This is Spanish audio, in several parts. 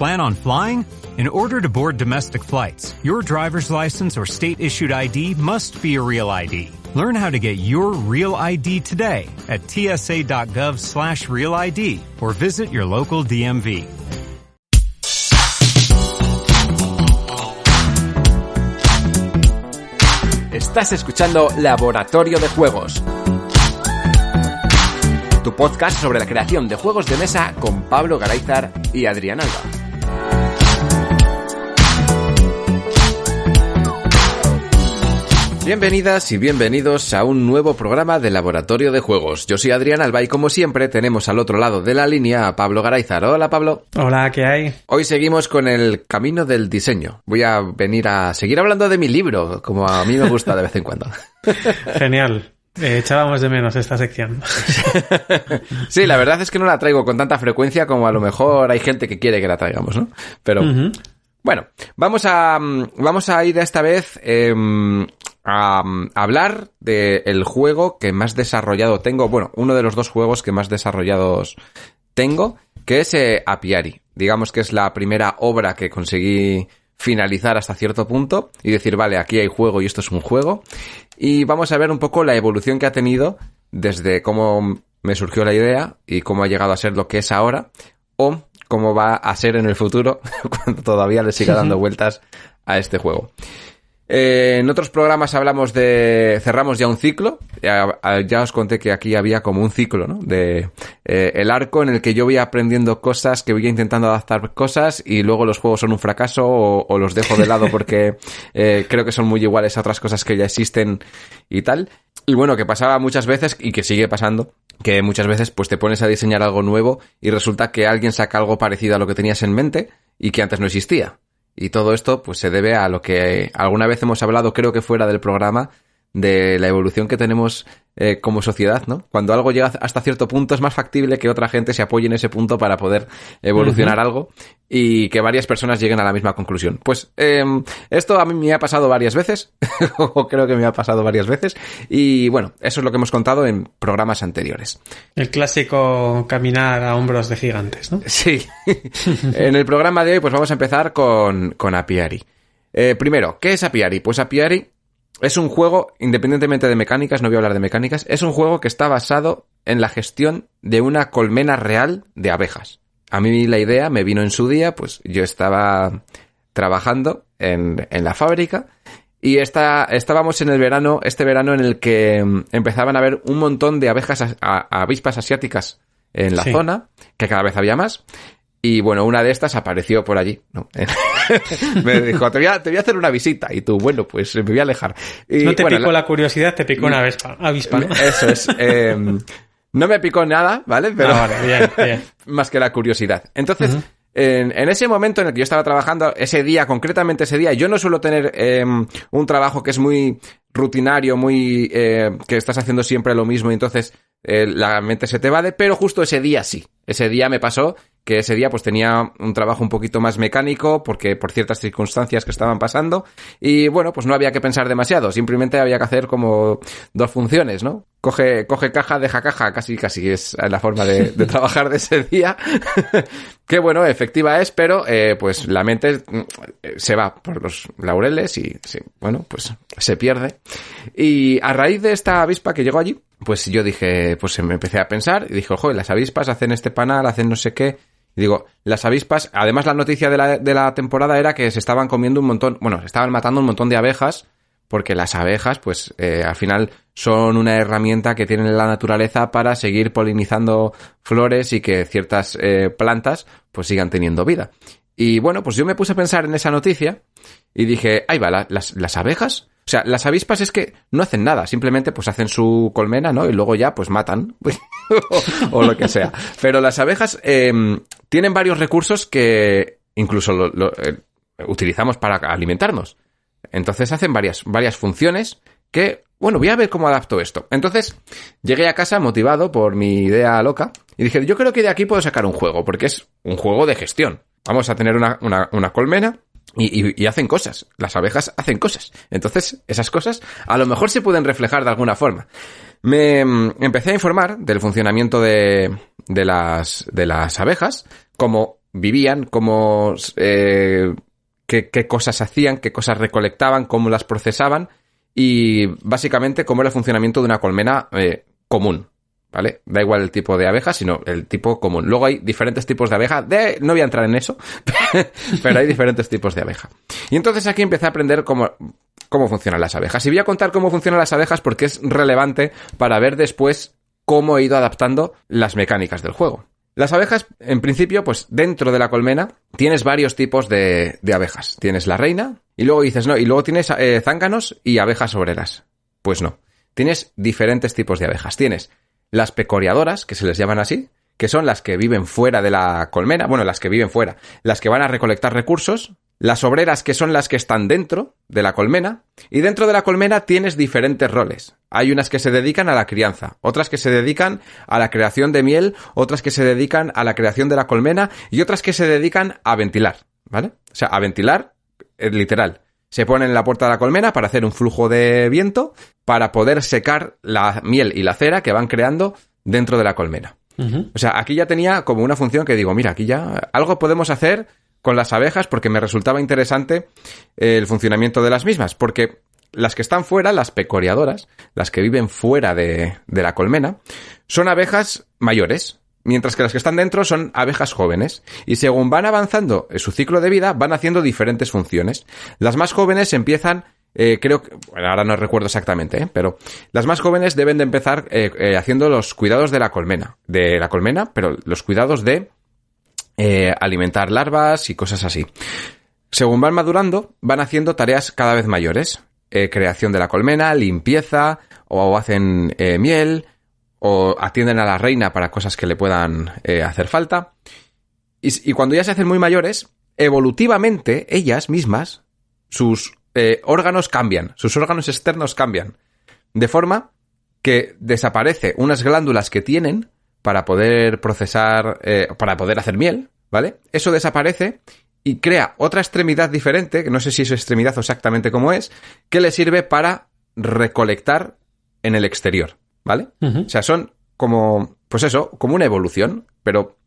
plan on flying? In order to board domestic flights, your driver's license or state-issued ID must be a real ID. Learn how to get your real ID today at tsa.gov/real ID or visit your local DMV. Estás escuchando Laboratorio de Juegos, tu podcast sobre la creación de juegos de mesa con Pablo Garayzar y Adrián Alba. Bienvenidas y bienvenidos a un nuevo programa de Laboratorio de Juegos. Yo soy Adrián Alba y como siempre tenemos al otro lado de la línea a Pablo Garayzar. Hola, Pablo. Hola, ¿qué hay? Hoy seguimos con el camino del diseño. Voy a venir a seguir hablando de mi libro, como a mí me gusta de vez en cuando. Genial. Echábamos de menos esta sección. Sí, la verdad es que no la traigo con tanta frecuencia como a lo mejor hay gente que quiere que la traigamos, ¿no? Pero bueno, vamos a ir esta vez a hablar del juego que más desarrollado tengo. Bueno, uno de los dos juegos que más desarrollados tengo, que es Apiari. Digamos que es la primera obra que conseguí finalizar hasta cierto punto y decir, vale, aquí hay juego y esto es un juego. Y vamos a ver un poco la evolución que ha tenido desde cómo me surgió la idea y cómo ha llegado a ser lo que es ahora, o cómo va a ser en el futuro cuando todavía le siga dando vueltas a este juego. En otros programas cerramos ya un ciclo. Ya os conté que aquí había como un ciclo, ¿no? De el arco en el que yo voy aprendiendo cosas, que voy intentando adaptar cosas y luego los juegos son un fracaso o los dejo de lado porque creo que son muy iguales a otras cosas que ya existen y tal. Y bueno, que pasaba muchas veces y que sigue pasando, que muchas veces pues te pones a diseñar algo nuevo y resulta que alguien saca algo parecido a lo que tenías en mente y que antes no existía. Y todo esto pues se debe a lo que alguna vez hemos hablado, creo que fuera del programa, de la evolución que tenemos como sociedad, ¿no? Cuando algo llega hasta cierto punto es más factible que otra gente se apoye en ese punto para poder evolucionar algo y que varias personas lleguen a la misma conclusión. Pues esto a mí me ha pasado varias veces, o creo que me ha pasado varias veces, y bueno, eso es lo que hemos contado en programas anteriores. El clásico caminar a hombros de gigantes, ¿no? Sí. En el programa de hoy pues vamos a empezar con Apiari. Primero, ¿qué es Apiari? Pues Apiari es un juego, independientemente de mecánicas, no voy a hablar de mecánicas, es un juego que está basado en la gestión de una colmena real de abejas. A mí la idea me vino en su día, pues yo estaba trabajando en la fábrica y estábamos en este verano en el que empezaban a haber un montón de avispas asiáticas en la zona, que cada vez había más. Y bueno, una de estas apareció por allí, ¿no? Me dijo, te voy a hacer una visita. Y tú, bueno, pues me voy a alejar. Y, no te picó la curiosidad, te picó una avispa, ¿no? Eso es. No me picó nada, ¿vale? Pero vale, bien. Más que la curiosidad. Entonces, en ese momento en el que yo estaba trabajando, concretamente ese día, yo no suelo tener un trabajo que es muy rutinario, muy que estás haciendo siempre lo mismo y entonces la mente se te evade, pero justo ese día sí. Ese día me pasó que ese día pues tenía un trabajo un poquito más mecánico porque por ciertas circunstancias que estaban pasando y bueno, pues no había que pensar demasiado, simplemente había que hacer como dos funciones, ¿no? Coge caja, deja caja, casi es la forma de trabajar de ese día. Que bueno, efectiva es, pero pues la mente se va por los laureles y sí, bueno, pues se pierde. Y a raíz de esta avispa que llegó allí, pues yo dije, pues me empecé a pensar y dije, ojo, las avispas hacen este panal, hacen no sé qué. Y digo, las avispas, además la noticia de la temporada era que se estaban comiendo se estaban matando un montón de abejas, porque las abejas, pues al final son una herramienta que tiene la naturaleza para seguir polinizando flores y que ciertas plantas pues sigan teniendo vida. Y bueno, pues yo me puse a pensar en esa noticia y dije, ahí va, las abejas. O sea, las avispas es que no hacen nada, simplemente pues hacen su colmena, ¿no? Y luego ya pues matan, o lo que sea. Pero las abejas tienen varios recursos que incluso utilizamos para alimentarnos. Entonces hacen varias funciones que, bueno, voy a ver cómo adapto esto. Entonces llegué a casa motivado por mi idea loca y dije, yo creo que de aquí puedo sacar un juego, porque es un juego de gestión. Vamos a tener una colmena. Y hacen cosas, las abejas hacen cosas. Entonces, esas cosas a lo mejor se pueden reflejar de alguna forma. Me empecé a informar del funcionamiento de las abejas como vivían, cómo, qué cosas hacían, qué cosas recolectaban, cómo las procesaban y básicamente cómo era el funcionamiento de una colmena común, ¿vale? Da igual el tipo de abeja, sino el tipo común. Luego hay diferentes tipos de abeja. No voy a entrar en eso, pero hay diferentes tipos de abeja. Y entonces aquí empecé a aprender cómo funcionan las abejas. Y voy a contar cómo funcionan las abejas porque es relevante para ver después cómo he ido adaptando las mecánicas del juego. Las abejas, en principio, pues dentro de la colmena tienes varios tipos de abejas. Tienes la reina y luego dices, no, y luego tienes zánganos y abejas obreras. Pues no. Tienes diferentes tipos de abejas. Tienes las pecoreadoras, que se les llaman así, que son las que viven fuera de la colmena. Bueno, las que viven fuera. Las que van a recolectar recursos. Las obreras, que son las que están dentro de la colmena. Y dentro de la colmena tienes diferentes roles. Hay unas que se dedican a la crianza, otras que se dedican a la creación de miel, otras que se dedican a la creación de la colmena y otras que se dedican a ventilar, ¿vale? O sea, a ventilar, literal. Se ponen en la puerta de la colmena para hacer un flujo de viento para poder secar la miel y la cera que van creando dentro de la colmena. Uh-huh. O sea, aquí ya tenía como una función que digo, mira, aquí ya algo podemos hacer con las abejas porque me resultaba interesante el funcionamiento de las mismas, porque las que están fuera, las pecoreadoras, las que viven fuera de la colmena, son abejas mayores, mientras que las que están dentro son abejas jóvenes. Y según van avanzando en su ciclo de vida, van haciendo diferentes funciones. Las más jóvenes empiezan, creo que, bueno, ahora no recuerdo exactamente, pero las más jóvenes deben de empezar haciendo los cuidados de la colmena, pero los cuidados de alimentar larvas y cosas así. Según van madurando, van haciendo tareas cada vez mayores. Creación de la colmena, limpieza, o hacen miel, o atienden a la reina para cosas que le puedan hacer falta. Y cuando ya se hacen muy mayores, evolutivamente, ellas mismas, sus órganos cambian, sus órganos externos cambian. De forma que desaparece unas glándulas que tienen para poder procesar, para poder hacer miel, ¿vale? Eso desaparece y crea otra extremidad diferente, que no sé si es extremidad o exactamente cómo es, que le sirve para recolectar en el exterior, ¿vale? Uh-huh. O sea, son como, pues eso, como una evolución, pero...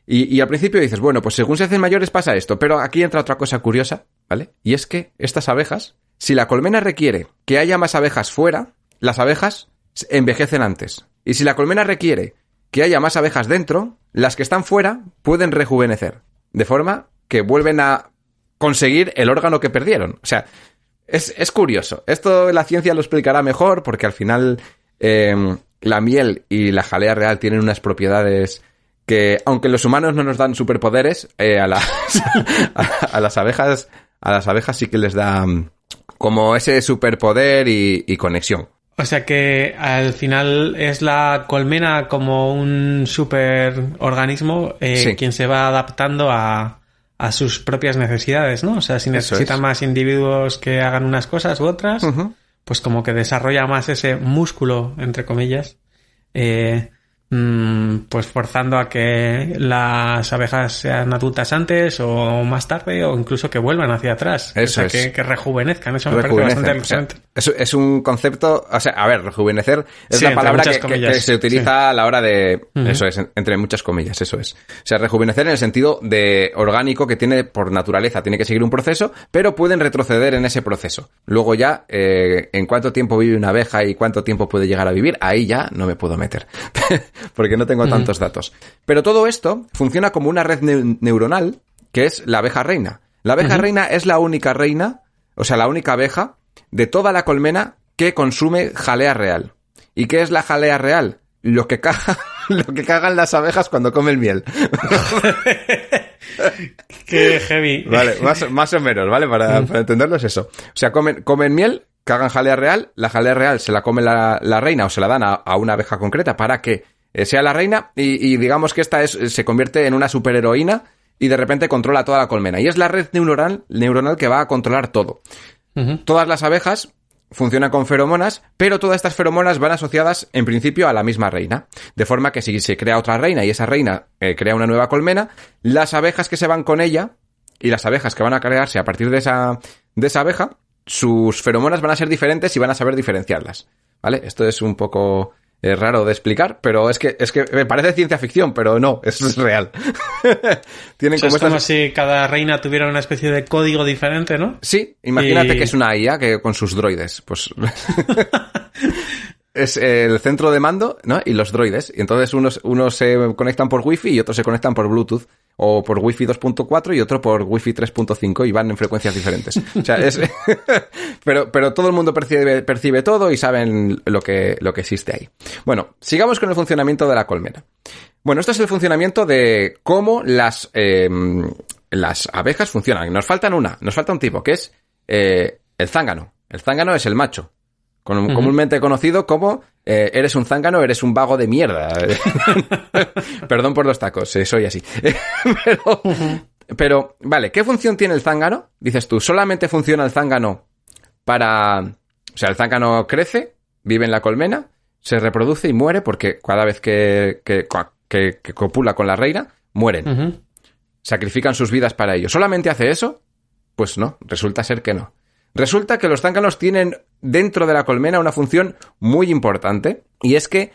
Y al principio dices, bueno, pues según se hacen mayores pasa esto, pero aquí entra otra cosa curiosa, ¿vale? Y es que estas abejas, si la colmena requiere que haya más abejas fuera, las abejas envejecen antes. Y si la colmena requiere que haya más abejas dentro, las que están fuera pueden rejuvenecer, de forma que vuelven a conseguir el órgano que perdieron. O sea, es curioso. Esto la ciencia lo explicará mejor porque al final la miel y la jalea real tienen unas propiedades que, aunque los humanos no nos dan superpoderes, a las abejas sí que les da como ese superpoder y conexión. O sea que al final es la colmena como un superorganismo sí, quien se va adaptando a sus propias necesidades, ¿no? O sea, si necesita más individuos que hagan unas cosas u otras, uh-huh, pues como que desarrolla más ese músculo, entre comillas, pues forzando a que las abejas sean adultas antes o más tarde o incluso que vuelvan hacia atrás. Eso o sea, es. Que rejuvenezcan. Eso me parece bastante alucinante. O sea, es un concepto... O sea, a ver, rejuvenecer es la palabra que se utiliza a la hora de... Uh-huh. Eso es, entre muchas comillas, eso es. O sea, rejuvenecer en el sentido de orgánico que tiene por naturaleza. Tiene que seguir un proceso, pero pueden retroceder en ese proceso. Luego ya, en cuánto tiempo vive una abeja y cuánto tiempo puede llegar a vivir, ahí ya no me puedo meter. Porque no tengo tantos datos. Pero todo esto funciona como una red neuronal que es la abeja reina. La abeja reina es la única reina, o sea, la única abeja de toda la colmena que consume jalea real. ¿Y qué es la jalea real? Lo que cagan las abejas cuando comen miel. Qué heavy. Vale, más o menos, ¿vale? Para entenderlo es eso. O sea, comen miel, cagan jalea real, la jalea real se la come la reina o se la dan a una abeja concreta para que sea la reina y digamos que esta se convierte en una superheroína y de repente controla toda la colmena. Y es la red neuronal que va a controlar todo. Uh-huh. Todas las abejas funcionan con feromonas, pero todas estas feromonas van asociadas en principio a la misma reina. De forma que si se crea otra reina y esa reina crea una nueva colmena, las abejas que se van con ella y las abejas que van a crearse a partir de esa abeja, sus feromonas van a ser diferentes y van a saber diferenciarlas. ¿Vale? Esto es un poco Es raro de explicar, pero es que me parece ciencia ficción, pero no, eso es real. Tienen es como si cada reina tuviera una especie de código diferente, ¿no? Sí, imagínate que es una IA que con sus droides, pues... es el centro de mando, ¿no? Y los droides. Y entonces unos se conectan por Wi-Fi y otros se conectan por Bluetooth. O por Wi-Fi 2.4 y otro por Wi-Fi 3.5 y van en frecuencias diferentes. O sea, es... pero todo el mundo percibe todo y saben lo que existe ahí. Bueno, sigamos con el funcionamiento de la colmena. Bueno, esto es el funcionamiento de cómo las abejas funcionan. Nos falta un tipo, que es el zángano. El zángano es el macho. Comúnmente conocido como eres un zángano, eres un vago de mierda. Perdón por los tacos, soy así. Pero, vale, ¿qué función tiene el zángano? Dices tú, ¿solamente funciona el zángano para... O sea, el zángano crece, vive en la colmena, se reproduce y muere porque cada vez que copula con la reina, mueren. Sacrifican sus vidas para ello. ¿Solamente hace eso? Pues no, resulta ser que no. Resulta que los zánganos tienen dentro de la colmena una función muy importante y es que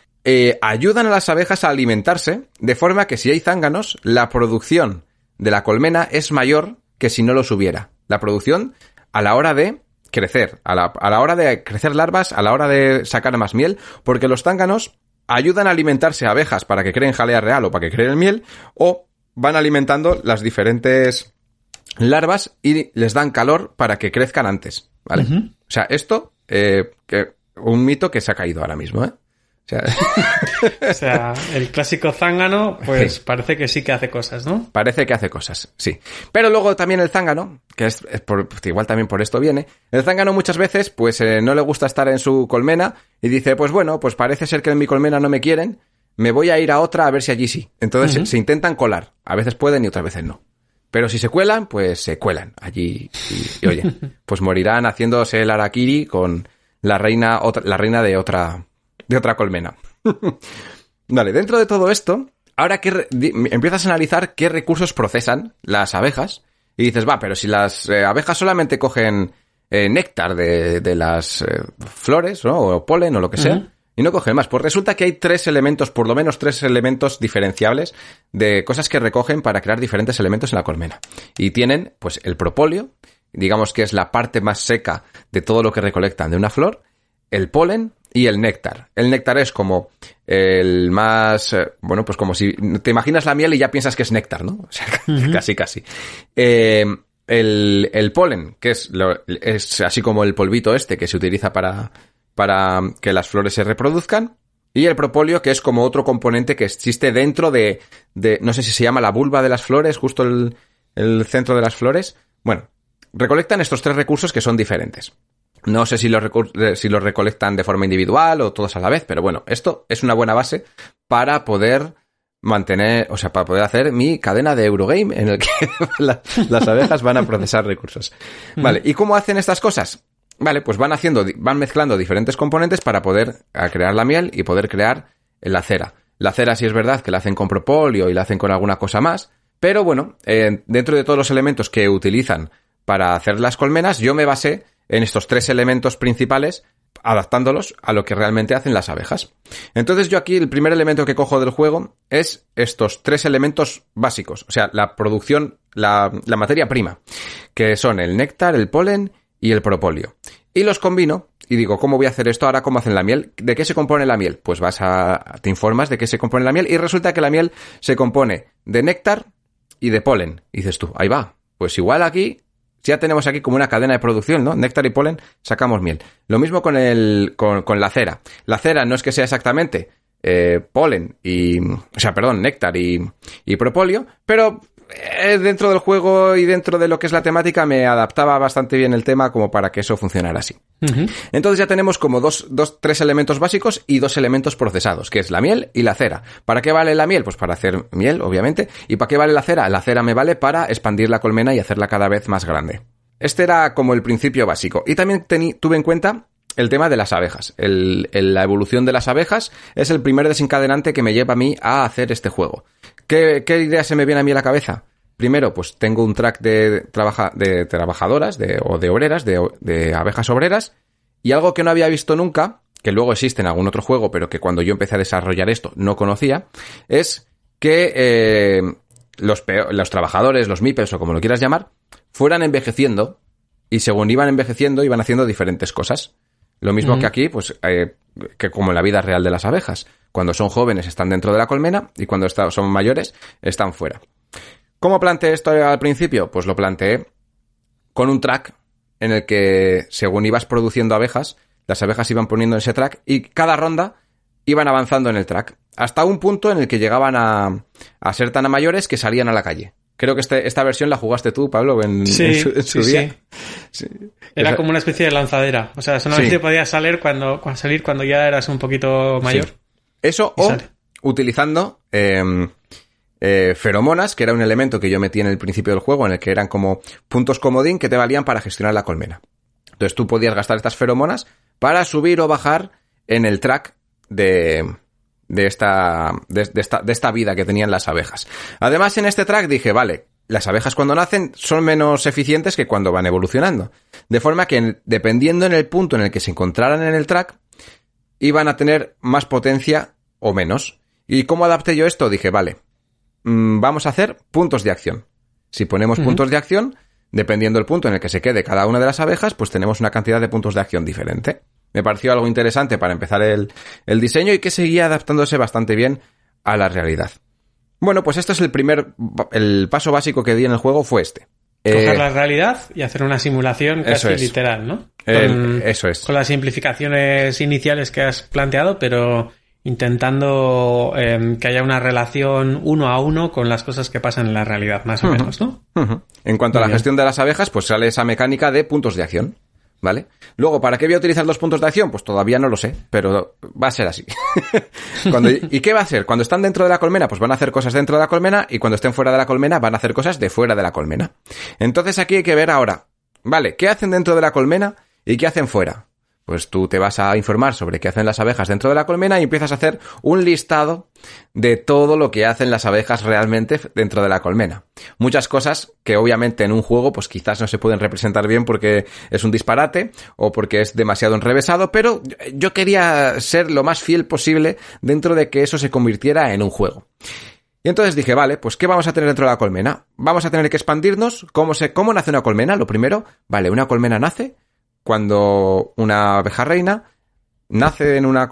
ayudan a las abejas a alimentarse de forma que si hay zánganos, la producción de la colmena es mayor que si no los hubiera. La producción a la hora de crecer, a la hora de crecer larvas, a la hora de sacar más miel, porque los zánganos ayudan a alimentarse a abejas para que creen jalea real o para que creen miel o van alimentando las diferentes larvas y les dan calor para que crezcan antes, ¿vale? O sea, esto, un mito que se ha caído ahora mismo, ¿eh? O sea, el clásico zángano, pues parece que sí que hace cosas, ¿no? Parece que hace cosas, sí. Pero luego también el zángano, que es igual también por esto viene, el zángano muchas veces, pues no le gusta estar en su colmena y dice, pues bueno, pues parece ser que en mi colmena no me quieren, me voy a ir a otra a ver si allí sí. Entonces se intentan colar, a veces pueden y otras veces no. Pero si se cuelan, pues se cuelan allí y oye, pues morirán haciéndose el harakiri con la reina de otra colmena. Vale, dentro de todo esto, ahora que empiezas a analizar qué recursos procesan las abejas y dices, pero si las abejas solamente cogen néctar de las flores, ¿no? O polen o lo que sea, y no cogen más. Pues resulta que hay por lo menos tres elementos diferenciables de cosas que recogen para crear diferentes elementos en la colmena. Y tienen, pues, el propóleo, digamos que es la parte más seca de todo lo que recolectan de una flor, el polen y el néctar. El néctar es como el más... pues como si te imaginas la miel y ya piensas que es néctar, ¿no? O sea, casi. El polen, que es así como el polvito que se utiliza para que las flores se reproduzcan, y el propóleo, que es como otro componente que existe dentro de no sé si se llama la vulva de las flores, justo el centro de las flores. Bueno, recolectan estos tres recursos que son diferentes. No sé si los recolectan de forma individual o todos a la vez, pero bueno, esto es una buena base para poder para poder hacer mi cadena de Eurogame en el que las abejas van a procesar recursos. Vale, ¿y cómo hacen estas cosas? Vale, pues van mezclando diferentes componentes para poder crear la miel y poder crear la cera. La cera sí es verdad que la hacen con propóleo y la hacen con alguna cosa más, pero bueno, dentro de todos los elementos que utilizan para hacer las colmenas, yo me basé en estos tres elementos principales, adaptándolos a lo que realmente hacen las abejas. Entonces yo aquí el primer elemento que cojo del juego es estos tres elementos básicos, o sea, la producción, la materia prima, que son el néctar, el polen y el propóleo. Y los combino y digo, ¿cómo voy a hacer esto? Ahora, ¿cómo hacen la miel? ¿De qué se compone la miel? Pues te informas de qué se compone la miel y resulta que la miel se compone de néctar y de polen. Y dices tú, ahí va. Pues igual aquí, ya tenemos aquí como una cadena de producción, ¿no? Néctar y polen, sacamos miel. Lo mismo con la cera. La cera no es que sea exactamente néctar y propóleo, pero dentro del juego y dentro de lo que es la temática me adaptaba bastante bien el tema como para que eso funcionara así. Entonces ya tenemos como tres elementos básicos y dos elementos procesados, que es la miel y la cera. ¿Para qué vale la miel? Pues para hacer miel, obviamente. ¿Y para qué vale la cera? La cera me vale para expandir la colmena y hacerla cada vez más grande. Este era como el principio básico. Y también tuve en cuenta el tema de las abejas. La evolución de las abejas es el primer desencadenante que me lleva a mí a hacer este juego. ¿Qué idea se me viene a mí a la cabeza? Primero, pues tengo un track de trabajadoras o de obreras, de abejas obreras, y algo que no había visto nunca que luego existe en algún otro juego, pero que cuando yo empecé a desarrollar esto no conocía, es que los trabajadores, los meeples o como lo quieras llamar, fueran envejeciendo y según iban envejeciendo iban haciendo diferentes cosas. Lo mismo que aquí, pues que como en la vida real de las abejas. Cuando son jóvenes están dentro de la colmena y cuando son mayores están fuera. ¿Cómo planteé esto al principio? Pues lo planteé con un track en el que según ibas produciendo abejas, las abejas iban poniendo en ese track y cada ronda iban avanzando en el track. Hasta un punto en el que llegaban a ser tan mayores que salían a la calle. Creo que esta versión la jugaste tú, Pablo, en su día. Sí. Era como una especie de lanzadera. O sea, solamente podías salir cuando ya eras un poquito mayor. Sí. Eso o utilizando feromonas, que era un elemento que yo metí en el principio del juego, en el que eran como puntos comodín que te valían para gestionar la colmena. Entonces tú podías gastar estas feromonas para subir o bajar en el track de esta vida que tenían las abejas. Además, en este track dije, vale, las abejas cuando nacen son menos eficientes que cuando van evolucionando. De forma que, dependiendo en el punto en el que se encontraran en el track, iban a tener más potencia o menos. ¿Y cómo adapté yo esto? Dije, vale, vamos a hacer puntos de acción. Si ponemos puntos de acción, dependiendo del punto en el que se quede cada una de las abejas, pues tenemos una cantidad de puntos de acción diferente. Me pareció algo interesante para empezar el diseño y que seguía adaptándose bastante bien a la realidad. Bueno, pues este es el paso básico que di en el juego fue este. Coger la realidad y hacer una simulación casi literal, ¿no? Eso es. Con las simplificaciones iniciales que has planteado, pero intentando que haya una relación 1 a 1 con las cosas que pasan en la realidad, más o menos, ¿no? En cuanto a la gestión de las abejas, pues sale esa mecánica de puntos de acción. ¿Vale? Luego, ¿para qué voy a utilizar los puntos de acción? Pues todavía no lo sé, pero va a ser así. ¿Y qué va a hacer? Cuando están dentro de la colmena, pues van a hacer cosas dentro de la colmena, y cuando estén fuera de la colmena, van a hacer cosas de fuera de la colmena. Entonces aquí hay que ver ahora, ¿vale? ¿Qué hacen dentro de la colmena y qué hacen fuera? Pues tú te vas a informar sobre qué hacen las abejas dentro de la colmena y empiezas a hacer un listado de todo lo que hacen las abejas realmente dentro de la colmena. Muchas cosas que obviamente en un juego pues quizás no se pueden representar bien porque es un disparate o porque es demasiado enrevesado, pero yo quería ser lo más fiel posible dentro de que eso se convirtiera en un juego. Y entonces dije, vale, pues ¿qué vamos a tener dentro de la colmena? Vamos a tener que expandirnos. ¿Cómo nace una colmena? Lo primero, vale, una colmena nace cuando una abeja reina nace en otra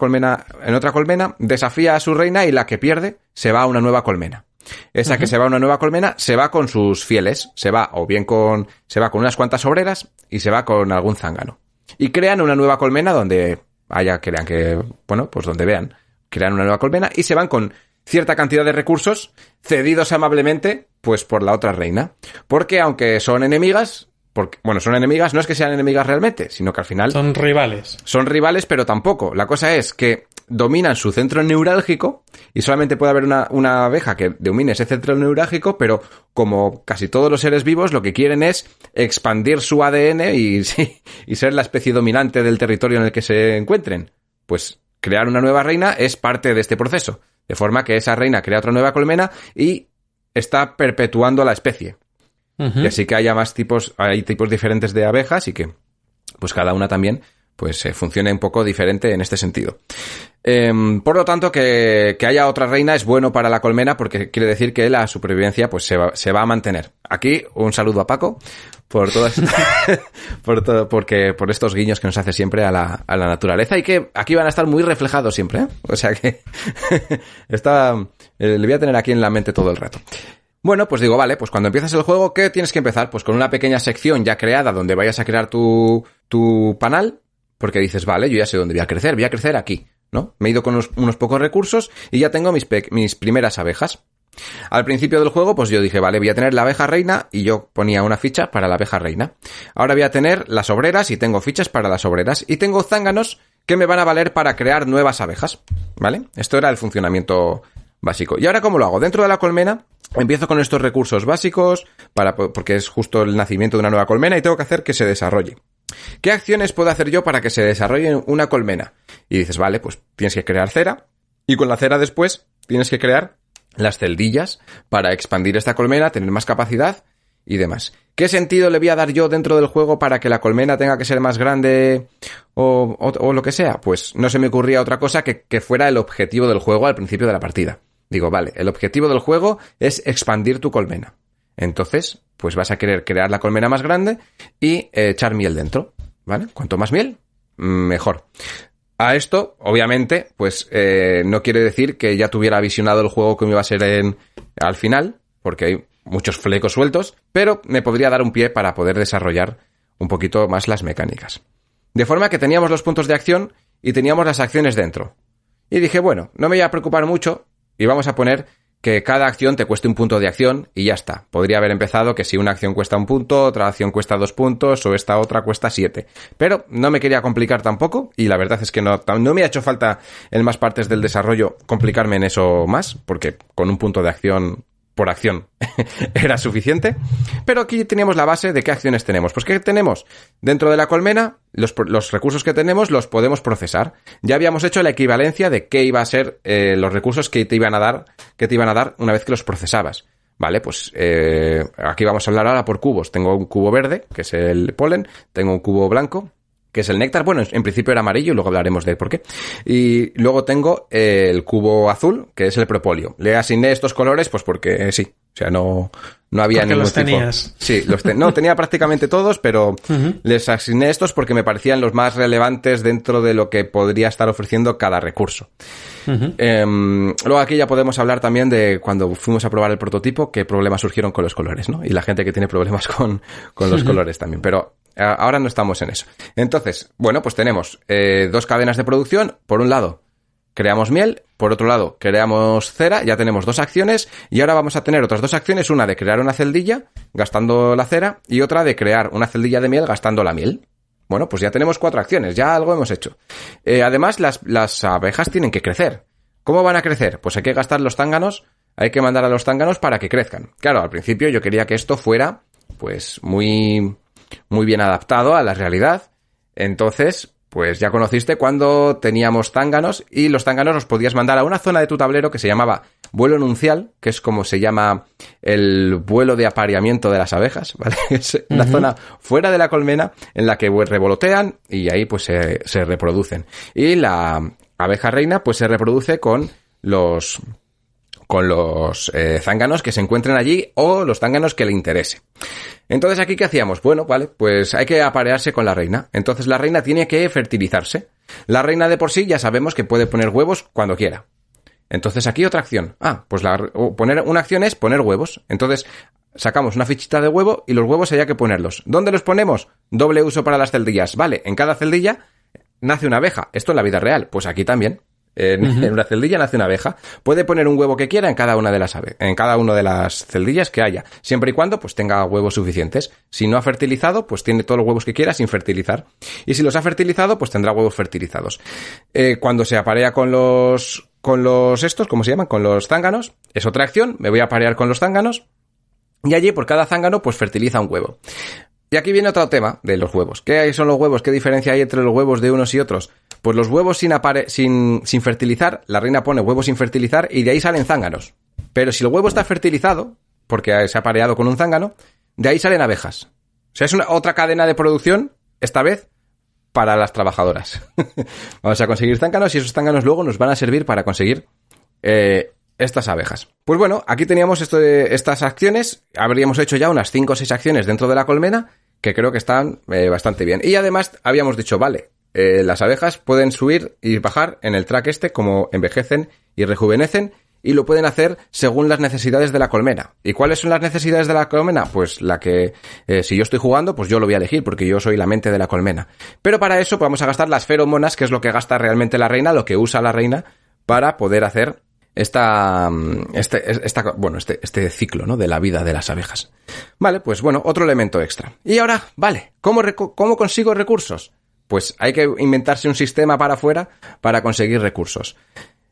colmena, desafía a su reina y la que pierde se va a una nueva colmena. Esa que se va a una nueva colmena se va con sus fieles, se va con unas cuantas obreras y se va con algún zángano. Y crean una nueva colmena donde donde vean. Crean una nueva colmena y se van con cierta cantidad de recursos cedidos amablemente pues por la otra reina. Porque aunque son enemigas, no es que sean enemigas realmente, sino que al final son rivales. Son rivales, pero tampoco. La cosa es que dominan su centro neurálgico y solamente puede haber una abeja que domine ese centro neurálgico, pero como casi todos los seres vivos, lo que quieren es expandir su ADN y ser la especie dominante del territorio en el que se encuentren. Pues crear una nueva reina es parte de este proceso, de forma que esa reina crea otra nueva colmena y está perpetuando la especie. Y así que hay tipos diferentes de abejas y que pues cada una también pues funcione un poco diferente en este sentido. Por lo tanto, que haya otra reina es bueno para la colmena porque quiere decir que la supervivencia pues se va a mantener. Aquí un saludo a Paco por todas por estos guiños que nos hace siempre a la naturaleza y que aquí van a estar muy reflejados siempre, ¿eh? O sea que le voy a tener aquí en la mente todo el rato. Bueno, pues digo, vale, pues cuando empiezas el juego, ¿qué tienes que empezar? Pues con una pequeña sección ya creada donde vayas a crear tu panal, porque dices, vale, yo ya sé dónde voy a crecer aquí, ¿no? Me he ido con unos pocos recursos y ya tengo mis primeras abejas. Al principio del juego, pues yo dije, vale, voy a tener la abeja reina y yo ponía una ficha para la abeja reina. Ahora voy a tener las obreras y tengo fichas para las obreras y tengo zánganos que me van a valer para crear nuevas abejas, ¿vale? Esto era el funcionamiento básico. ¿Y ahora cómo lo hago? Dentro de la colmena empiezo con estos recursos básicos porque es justo el nacimiento de una nueva colmena y tengo que hacer que se desarrolle. ¿Qué acciones puedo hacer yo para que se desarrolle una colmena? Y dices, vale, pues tienes que crear cera y con la cera después tienes que crear las celdillas para expandir esta colmena, tener más capacidad y demás. ¿Qué sentido le voy a dar yo dentro del juego para que la colmena tenga que ser más grande o lo que sea? Pues no se me ocurría otra cosa que fuera el objetivo del juego al principio de la partida. Digo, vale, el objetivo del juego es expandir tu colmena. Entonces, pues vas a querer crear la colmena más grande y echar miel dentro, ¿vale? Cuanto más miel, mejor. A esto, obviamente, pues no quiere decir que ya tuviera visionado el juego como iba a ser al final, porque hay muchos flecos sueltos, pero me podría dar un pie para poder desarrollar un poquito más las mecánicas. De forma que teníamos los puntos de acción y teníamos las acciones dentro. Y dije, bueno, no me voy a preocupar mucho y vamos a poner que cada acción te cueste un punto de acción y ya está. Podría haber empezado que si una acción cuesta 1 punto, otra acción cuesta 2 puntos o esta otra cuesta 7. Pero no me quería complicar tampoco y la verdad es que no me ha hecho falta en más partes del desarrollo complicarme en eso más, porque con un punto de acción por acción era suficiente. Pero aquí teníamos la base de qué acciones tenemos. Pues ¿qué tenemos? Dentro de la colmena, los recursos que tenemos los podemos procesar. Ya habíamos hecho la equivalencia de qué iba a ser los recursos que te iban a dar una vez que los procesabas. Vale, pues aquí vamos a hablar ahora por cubos. Tengo un cubo verde, que es el polen. Tengo un cubo blanco, que es el néctar. Bueno, en principio era amarillo y luego hablaremos de por qué. Y luego tengo el cubo azul, que es el propóleo. Le asigné estos colores pues porque sí. O sea, no había ningún tipo. Tenías. Sí, tenía prácticamente todos, pero les asigné estos porque me parecían los más relevantes dentro de lo que podría estar ofreciendo cada recurso. Luego aquí ya podemos hablar también de cuando fuimos a probar el prototipo, qué problemas surgieron con los colores, ¿no? Y la gente que tiene problemas con los colores también. Pero ahora no estamos en eso. Entonces, bueno, pues tenemos 2 cadenas de producción. Por un lado, creamos miel, por otro lado, creamos cera, ya tenemos 2 acciones, y ahora vamos a tener otras 2 acciones, una de crear una celdilla, gastando la cera, y otra de crear una celdilla de miel, gastando la miel. Bueno, pues ya tenemos 4 acciones, ya algo hemos hecho. Además, las abejas tienen que crecer. ¿Cómo van a crecer? Pues hay que gastar los zánganos, hay que mandar a los zánganos para que crezcan. Claro, al principio yo quería que esto fuera, pues, muy, muy bien adaptado a la realidad. Entonces, pues ya conociste cuando teníamos zánganos y los zánganos los podías mandar a una zona de tu tablero que se llamaba vuelo nuncial, que es como se llama el vuelo de apareamiento de las abejas, ¿vale? Es una zona fuera de la colmena en la que revolotean y ahí pues se reproducen. Y la abeja reina pues se reproduce con los zánganos que se encuentren allí o los zánganos que le interese. Entonces, ¿aquí qué hacíamos? Bueno, vale, pues hay que aparearse con la reina. Entonces, la reina tiene que fertilizarse. La reina de por sí ya sabemos que puede poner huevos cuando quiera. Entonces, aquí otra acción. Pues poner una acción es poner huevos. Entonces, sacamos una fichita de huevo y los huevos hay que ponerlos. ¿Dónde los ponemos? Doble uso para las celdillas. Vale, en cada celdilla nace una abeja. Esto en la vida real. Pues aquí también. En una celdilla nace una abeja. Puede poner un huevo que quiera en cada una de las celdillas que haya, siempre y cuando pues tenga huevos suficientes. Si no ha fertilizado, pues tiene todos los huevos que quiera sin fertilizar. Y si los ha fertilizado, pues tendrá huevos fertilizados. Cuando se aparea con los estos, ¿cómo se llaman? Con los zánganos, es otra acción. Me voy a aparear con los zánganos y allí por cada zángano pues fertiliza un huevo. Y aquí viene otro tema de los huevos. ¿Qué son los huevos? ¿Qué diferencia hay entre los huevos de unos y otros? Pues los huevos sin fertilizar, la reina pone huevos sin fertilizar y de ahí salen zánganos. Pero si el huevo está fertilizado, porque se ha apareado con un zángano, de ahí salen abejas. O sea, es otra cadena de producción, esta vez, para las trabajadoras. Vamos a conseguir zánganos y esos zánganos luego nos van a servir para conseguir estas abejas. Pues bueno, aquí teníamos estas acciones. Habríamos hecho ya unas 5 o 6 acciones dentro de la colmena que creo que están bastante bien. Y además habíamos dicho, vale, las abejas pueden subir y bajar en el track como envejecen y rejuvenecen, y lo pueden hacer según las necesidades de la colmena. ¿Y cuáles son las necesidades de la colmena? Pues la que, si yo estoy jugando, pues yo lo voy a elegir porque yo soy la mente de la colmena. Pero para eso pues vamos a gastar las feromonas, que es lo que gasta realmente la reina, lo que usa la reina para poder hacer este ciclo, ¿no? De la vida de las abejas. Vale, pues bueno, otro elemento extra. Y ahora, vale, ¿cómo consigo recursos? Pues hay que inventarse un sistema para afuera para conseguir recursos.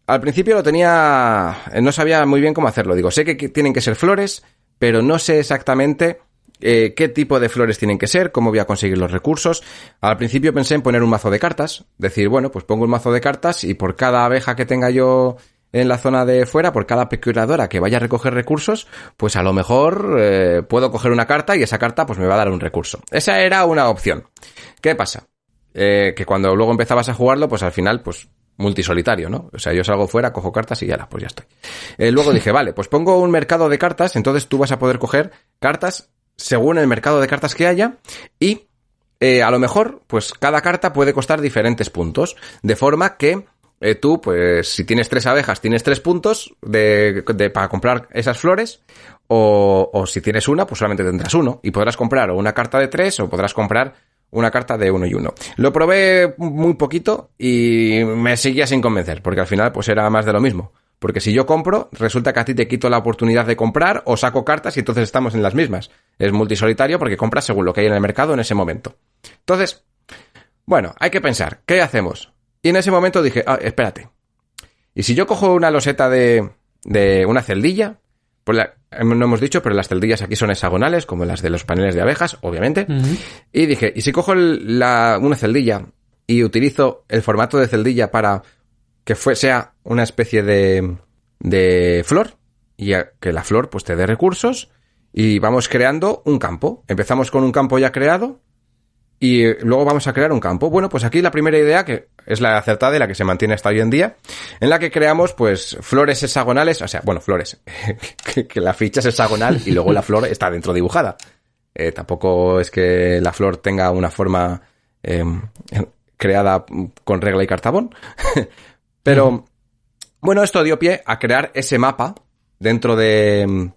Al principio no sabía muy bien cómo hacerlo. Digo, sé que tienen que ser flores, pero no sé exactamente qué tipo de flores tienen que ser, cómo voy a conseguir los recursos. Al principio pensé en poner un mazo de cartas. Decir, bueno, pues pongo un mazo de cartas y por cada abeja que tenga yo en la zona de fuera, por cada procuradora que vaya a recoger recursos, pues a lo mejor puedo coger una carta y esa carta pues me va a dar un recurso. Esa era una opción. ¿Qué pasa? Que cuando luego empezabas a jugarlo, pues al final, pues multisolitario, ¿no? O sea, yo salgo fuera, cojo cartas y pues ya estoy. Luego dije, vale, pues pongo un mercado de cartas, entonces tú vas a poder coger cartas según el mercado de cartas que haya y a lo mejor, pues cada carta puede costar diferentes puntos, de forma que tú, pues si tienes 3 abejas, tienes 3 puntos para comprar esas flores, o si tienes una, pues solamente tendrás 1, y podrás comprar o una carta de 3 o podrás comprar una carta de 1 y 1. Lo probé muy poquito y me seguía sin convencer, porque al final pues era más de lo mismo. Porque si yo compro, resulta que a ti te quito la oportunidad de comprar o saco cartas y entonces estamos en las mismas. Es multisolitario porque compras según lo que hay en el mercado en ese momento. Entonces, bueno, hay que pensar, ¿qué hacemos? Y en ese momento dije, espérate. ¿Y si yo cojo una loseta de una celdilla? Pues no hemos dicho, pero las celdillas aquí son hexagonales, como las de los paneles de abejas, obviamente. Uh-huh. Y dije, ¿y si cojo una celdilla y utilizo el formato de celdilla para que sea una especie de flor? Y que la flor pues te dé recursos y vamos creando un campo. Empezamos con un campo ya creado y luego vamos a crear un campo. Bueno, pues aquí la primera idea, que es la acertada y la que se mantiene hasta hoy en día, en la que creamos pues flores hexagonales, o sea, bueno, flores, que la ficha es hexagonal y luego la flor está dentro dibujada. Tampoco es que la flor tenga una forma creada con regla y cartabón, pero bueno, esto dio pie a crear ese mapa dentro de en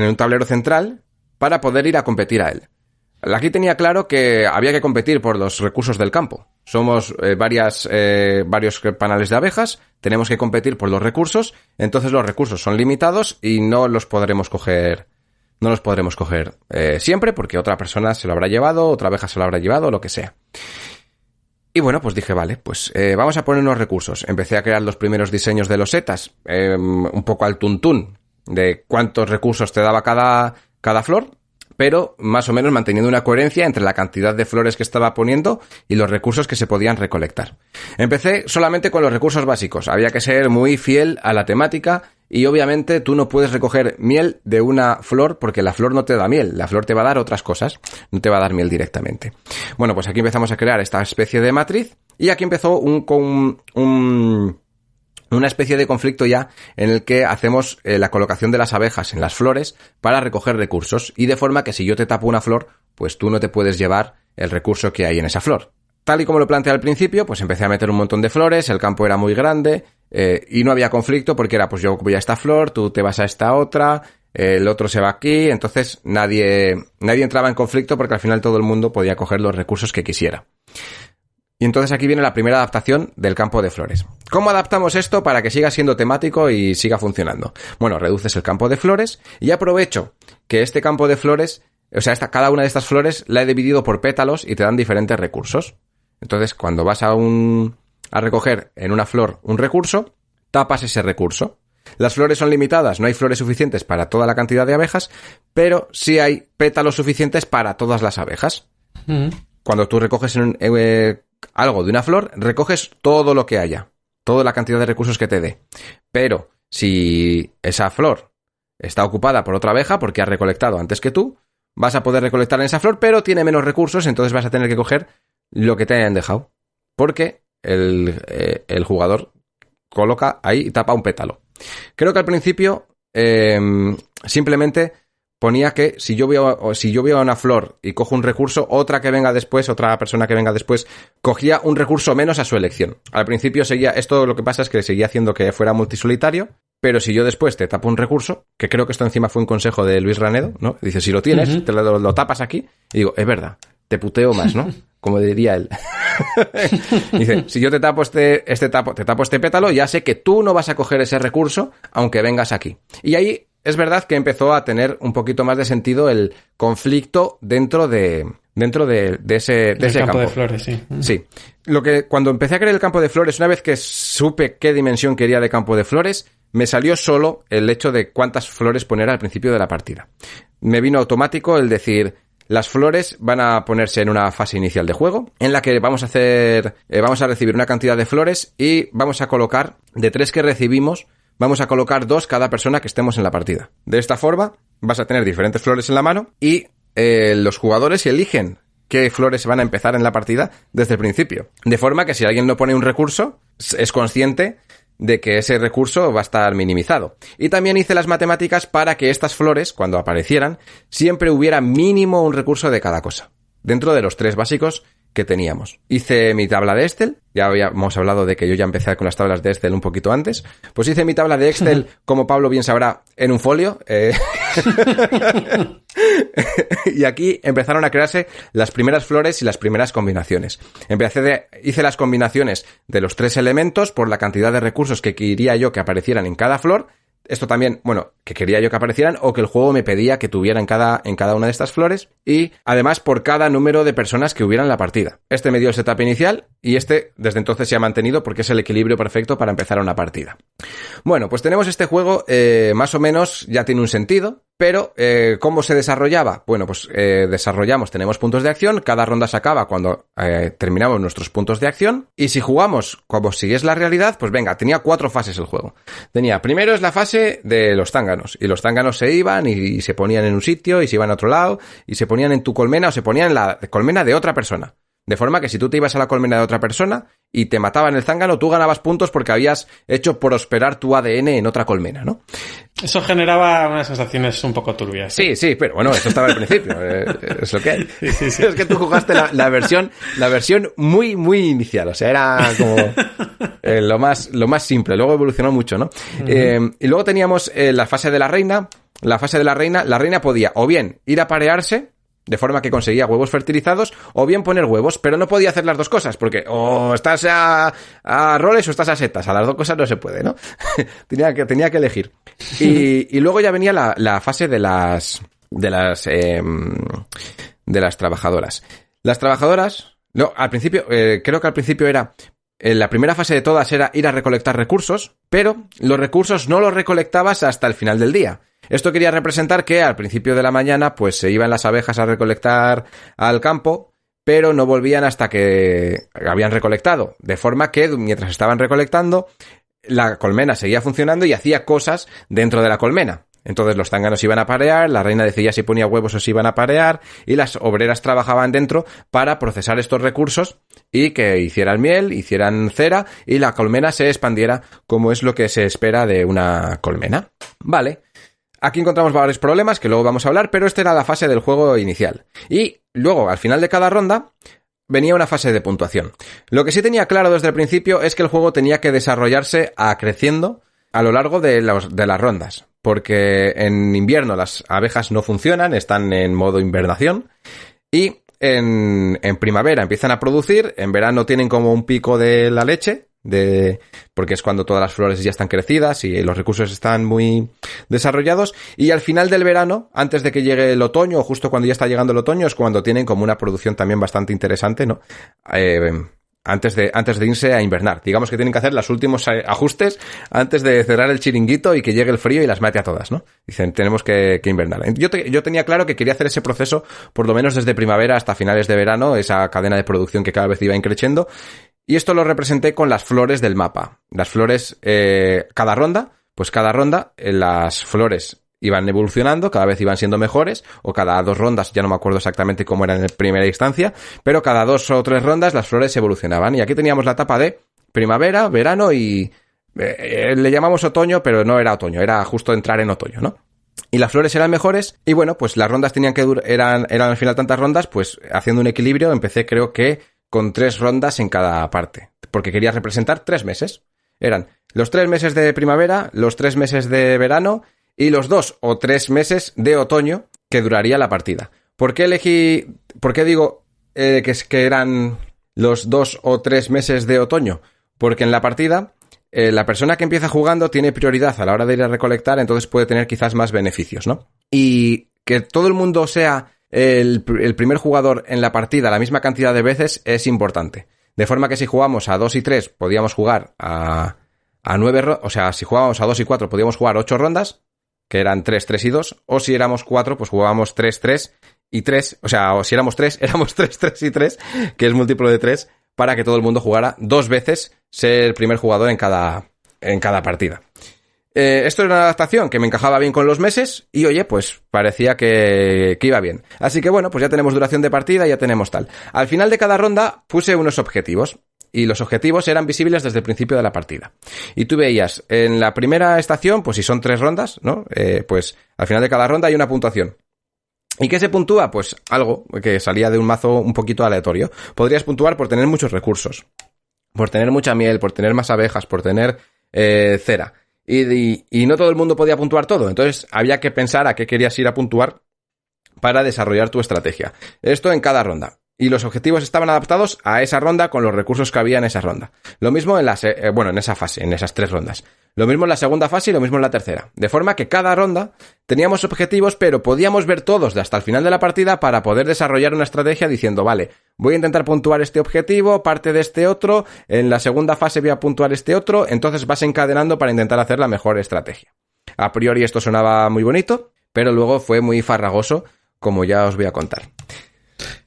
un tablero central para poder ir a competir a él. Aquí tenía claro que había que competir por los recursos del campo. Somos varios panales de abejas, tenemos que competir por los recursos, entonces los recursos son limitados y no los podremos coger siempre porque otra persona se lo habrá llevado, otra abeja se lo habrá llevado, lo que sea. Y bueno, pues dije, vale, pues vamos a poner unos recursos. Empecé a crear los primeros diseños de losetas, un poco al tuntún de cuántos recursos te daba cada flor, pero más o menos manteniendo una coherencia entre la cantidad de flores que estaba poniendo y los recursos que se podían recolectar. Empecé solamente con los recursos básicos. Había que ser muy fiel a la temática y obviamente tú no puedes recoger miel de una flor porque la flor no te da miel. La flor te va a dar otras cosas, no te va a dar miel directamente. Bueno, pues aquí empezamos a crear esta especie de matriz y aquí empezó una especie de conflicto ya en el que hacemos la colocación de las abejas en las flores para recoger recursos y de forma que si yo te tapo una flor, pues tú no te puedes llevar el recurso que hay en esa flor. Tal y como lo planteé al principio, pues empecé a meter un montón de flores, el campo era muy grande y no había conflicto porque era pues yo voy a esta flor, tú te vas a esta otra, el otro se va aquí, entonces nadie entraba en conflicto porque al final todo el mundo podía coger los recursos que quisiera. Y entonces aquí viene la primera adaptación del campo de flores. ¿Cómo adaptamos esto para que siga siendo temático y siga funcionando? Bueno, reduces el campo de flores y aprovecho que este campo de flores, o sea, cada una de estas flores la he dividido por pétalos y te dan diferentes recursos. Entonces, cuando vas a recoger en una flor un recurso, tapas ese recurso. Las flores son limitadas, no hay flores suficientes para toda la cantidad de abejas, pero sí hay pétalos suficientes para todas las abejas. Mm. Cuando tú recoges algo de una flor, recoges todo lo que haya, toda la cantidad de recursos que te dé. Pero si esa flor está ocupada por otra abeja porque ha recolectado antes que tú, vas a poder recolectar en esa flor, pero tiene menos recursos, entonces vas a tener que coger lo que te hayan dejado. Porque el jugador coloca ahí y tapa un pétalo. Creo que al principio simplemente ponía que si yo veo una flor y cojo un recurso, otra persona que venga después, cogía un recurso menos a su elección. Al principio lo que pasa es que seguía haciendo que fuera multisolitario, pero si yo después te tapo un recurso, que creo que esto encima fue un consejo de Luis Ranedo, ¿no? Dice, si lo tienes, uh-huh, te lo tapas aquí, y digo, es verdad, te puteo más, ¿no? Como diría él. Dice, si yo te tapo este pétalo, ya sé que tú no vas a coger ese recurso, aunque vengas aquí. Y ahí es verdad que empezó a tener un poquito más de sentido el conflicto dentro de ese campo de flores, sí. Sí. Cuando empecé a crear el campo de flores, una vez que supe qué dimensión quería de campo de flores, me salió solo el hecho de cuántas flores poner al principio de la partida. Me vino automático el decir, las flores van a ponerse en una fase inicial de juego, en la que vamos a recibir una cantidad de flores y vamos a colocar, de 3 que recibimos, vamos a colocar 2 cada persona que estemos en la partida. De esta forma, vas a tener diferentes flores en la mano y los jugadores eligen qué flores van a empezar en la partida desde el principio. De forma que si alguien no pone un recurso, es consciente de que ese recurso va a estar minimizado. Y también hice las matemáticas para que estas flores, cuando aparecieran, siempre hubiera mínimo un recurso de cada cosa, dentro de los 3 básicos que teníamos. Hice mi tabla de Excel, ya habíamos hablado de que yo ya empecé con las tablas de Excel un poquito antes, pues hice mi tabla de Excel, como Pablo bien sabrá, en un folio, y aquí empezaron a crearse las primeras flores y las primeras combinaciones. Hice las combinaciones de los 3 elementos por la cantidad de recursos que quería yo que aparecieran en cada flor. Esto también, bueno, que quería yo que aparecieran o que el juego me pedía que tuviera en cada una de estas flores, y además por cada número de personas que hubiera en la partida. Este me dio el setup inicial y este desde entonces se ha mantenido porque es el equilibrio perfecto para empezar una partida. Bueno, pues tenemos este juego, más o menos ya tiene un sentido, pero ¿cómo se desarrollaba? Bueno, pues tenemos puntos de acción, cada ronda se acaba cuando terminamos nuestros puntos de acción, y si jugamos como si es la realidad, pues venga, tenía 4 fases el juego. Primero es la fase de los zánganos, y los zánganos se iban y se ponían en un sitio y se iban a otro lado y se ponían en tu colmena o se ponían en la colmena de otra persona. De forma que si tú te ibas a la colmena de otra persona y te mataban el zángano, tú ganabas puntos porque habías hecho prosperar tu ADN en otra colmena, ¿no? Eso generaba unas sensaciones un poco turbias. Sí, pero bueno, eso estaba al principio. Es lo que hay. Sí. Es que tú jugaste la versión muy, muy inicial. O sea, era como lo más simple. Luego evolucionó mucho, ¿no? Uh-huh. Y luego teníamos la fase de la reina. La fase de la reina podía o bien ir a parearse, de forma que conseguía huevos fertilizados, o bien poner huevos, pero no podía hacer las dos cosas, porque o estás a roles o estás a setas, a las dos cosas no se puede, ¿no? tenía que elegir. Y luego ya venía la fase de las trabajadoras. Las trabajadoras, no, al principio, creo que al principio era, la primera fase de todas era ir a recolectar recursos, pero los recursos no los recolectabas hasta el final del día. Esto quería representar que al principio de la mañana pues se iban las abejas a recolectar al campo, pero no volvían hasta que habían recolectado. De forma que mientras estaban recolectando, la colmena seguía funcionando y hacía cosas dentro de la colmena. Entonces los zánganos iban a parear, la reina decidía si ponía huevos o si iban a parear, y las obreras trabajaban dentro para procesar estos recursos y que hicieran miel, hicieran cera y la colmena se expandiera como es lo que se espera de una colmena. Vale. Aquí encontramos varios problemas que luego vamos a hablar, pero esta era la fase del juego inicial. Y luego, al final de cada ronda, venía una fase de puntuación. Lo que sí tenía claro desde el principio es que el juego tenía que desarrollarse creciendo a lo largo de las rondas. Porque en invierno las abejas no funcionan, están en modo invernación. Y en primavera empiezan a producir, en verano tienen como un pico de la leche, porque es cuando todas las flores ya están crecidas y los recursos están muy desarrollados, y al final del verano, antes de que llegue el otoño o justo cuando ya está llegando el otoño, es cuando tienen como una producción también bastante interesante, ¿no? Antes de irse a invernar. Digamos que tienen que hacer los últimos ajustes antes de cerrar el chiringuito y que llegue el frío y las mate a todas, ¿no? Dicen, tenemos que invernar. Yo tenía claro que quería hacer ese proceso por lo menos desde primavera hasta finales de verano, esa cadena de producción que cada vez iba increciendo. Y esto lo representé con las flores del mapa. Las flores, cada ronda, las flores iban evolucionando, cada vez iban siendo mejores, o cada 2 rondas, ya no me acuerdo exactamente cómo era en primera instancia, pero cada 2 o 3 rondas las flores evolucionaban. Y aquí teníamos la etapa de primavera, verano y le llamamos otoño, pero no era otoño, era justo entrar en otoño, ¿no? Y las flores eran mejores, y bueno, pues las rondas tenían que eran al final tantas rondas, pues haciendo un equilibrio empecé creo que con 3 rondas en cada parte, porque quería representar 3 meses. Eran los 3 meses de primavera, los 3 meses de verano y los 2 o 3 meses de otoño que duraría la partida. ¿Por qué digo que eran los 2 o 3 meses de otoño? Porque en la partida la persona que empieza jugando tiene prioridad a la hora de ir a recolectar, entonces puede tener quizás más beneficios, ¿no? Y que todo el mundo sea el primer jugador en la partida la misma cantidad de veces es importante. De forma que si jugamos a 2 y 3 podíamos jugar a 9, o sea, si jugábamos a 2 y 4 podíamos jugar 8 rondas, que eran 3, 3 y 2, o si éramos 4 pues jugábamos 3, 3 y 3, o si éramos 3, éramos 3, 3 y 3, que es múltiplo de 3, para que todo el mundo jugara 2 veces, ser el primer jugador en cada partida. Esto era una adaptación que me encajaba bien con los meses y, oye, pues parecía que iba bien. Así que, bueno, pues ya tenemos duración de partida, ya tenemos tal. Al final de cada ronda puse unos objetivos y los objetivos eran visibles desde el principio de la partida. Y tú veías, en la primera estación, pues si son 3 rondas, ¿no? Pues al final de cada ronda hay una puntuación. ¿Y qué se puntúa? Pues algo que salía de un mazo un poquito aleatorio. Podrías puntuar por tener muchos recursos, por tener mucha miel, por tener más abejas, por tener cera. Y no todo el mundo podía puntuar todo, entonces había que pensar a qué querías ir a puntuar para desarrollar tu estrategia. Esto en cada ronda. Y los objetivos estaban adaptados a esa ronda con los recursos que había en esa ronda. Lo mismo en en esa fase, en esas 3 rondas. Lo mismo en la segunda fase y lo mismo en la tercera. De forma que cada ronda teníamos objetivos, pero podíamos ver todos de hasta el final de la partida para poder desarrollar una estrategia diciendo, vale, voy a intentar puntuar este objetivo, parte de este otro, en la segunda fase voy a puntuar este otro, entonces vas encadenando para intentar hacer la mejor estrategia. A priori esto sonaba muy bonito, pero luego fue muy farragoso, como ya os voy a contar.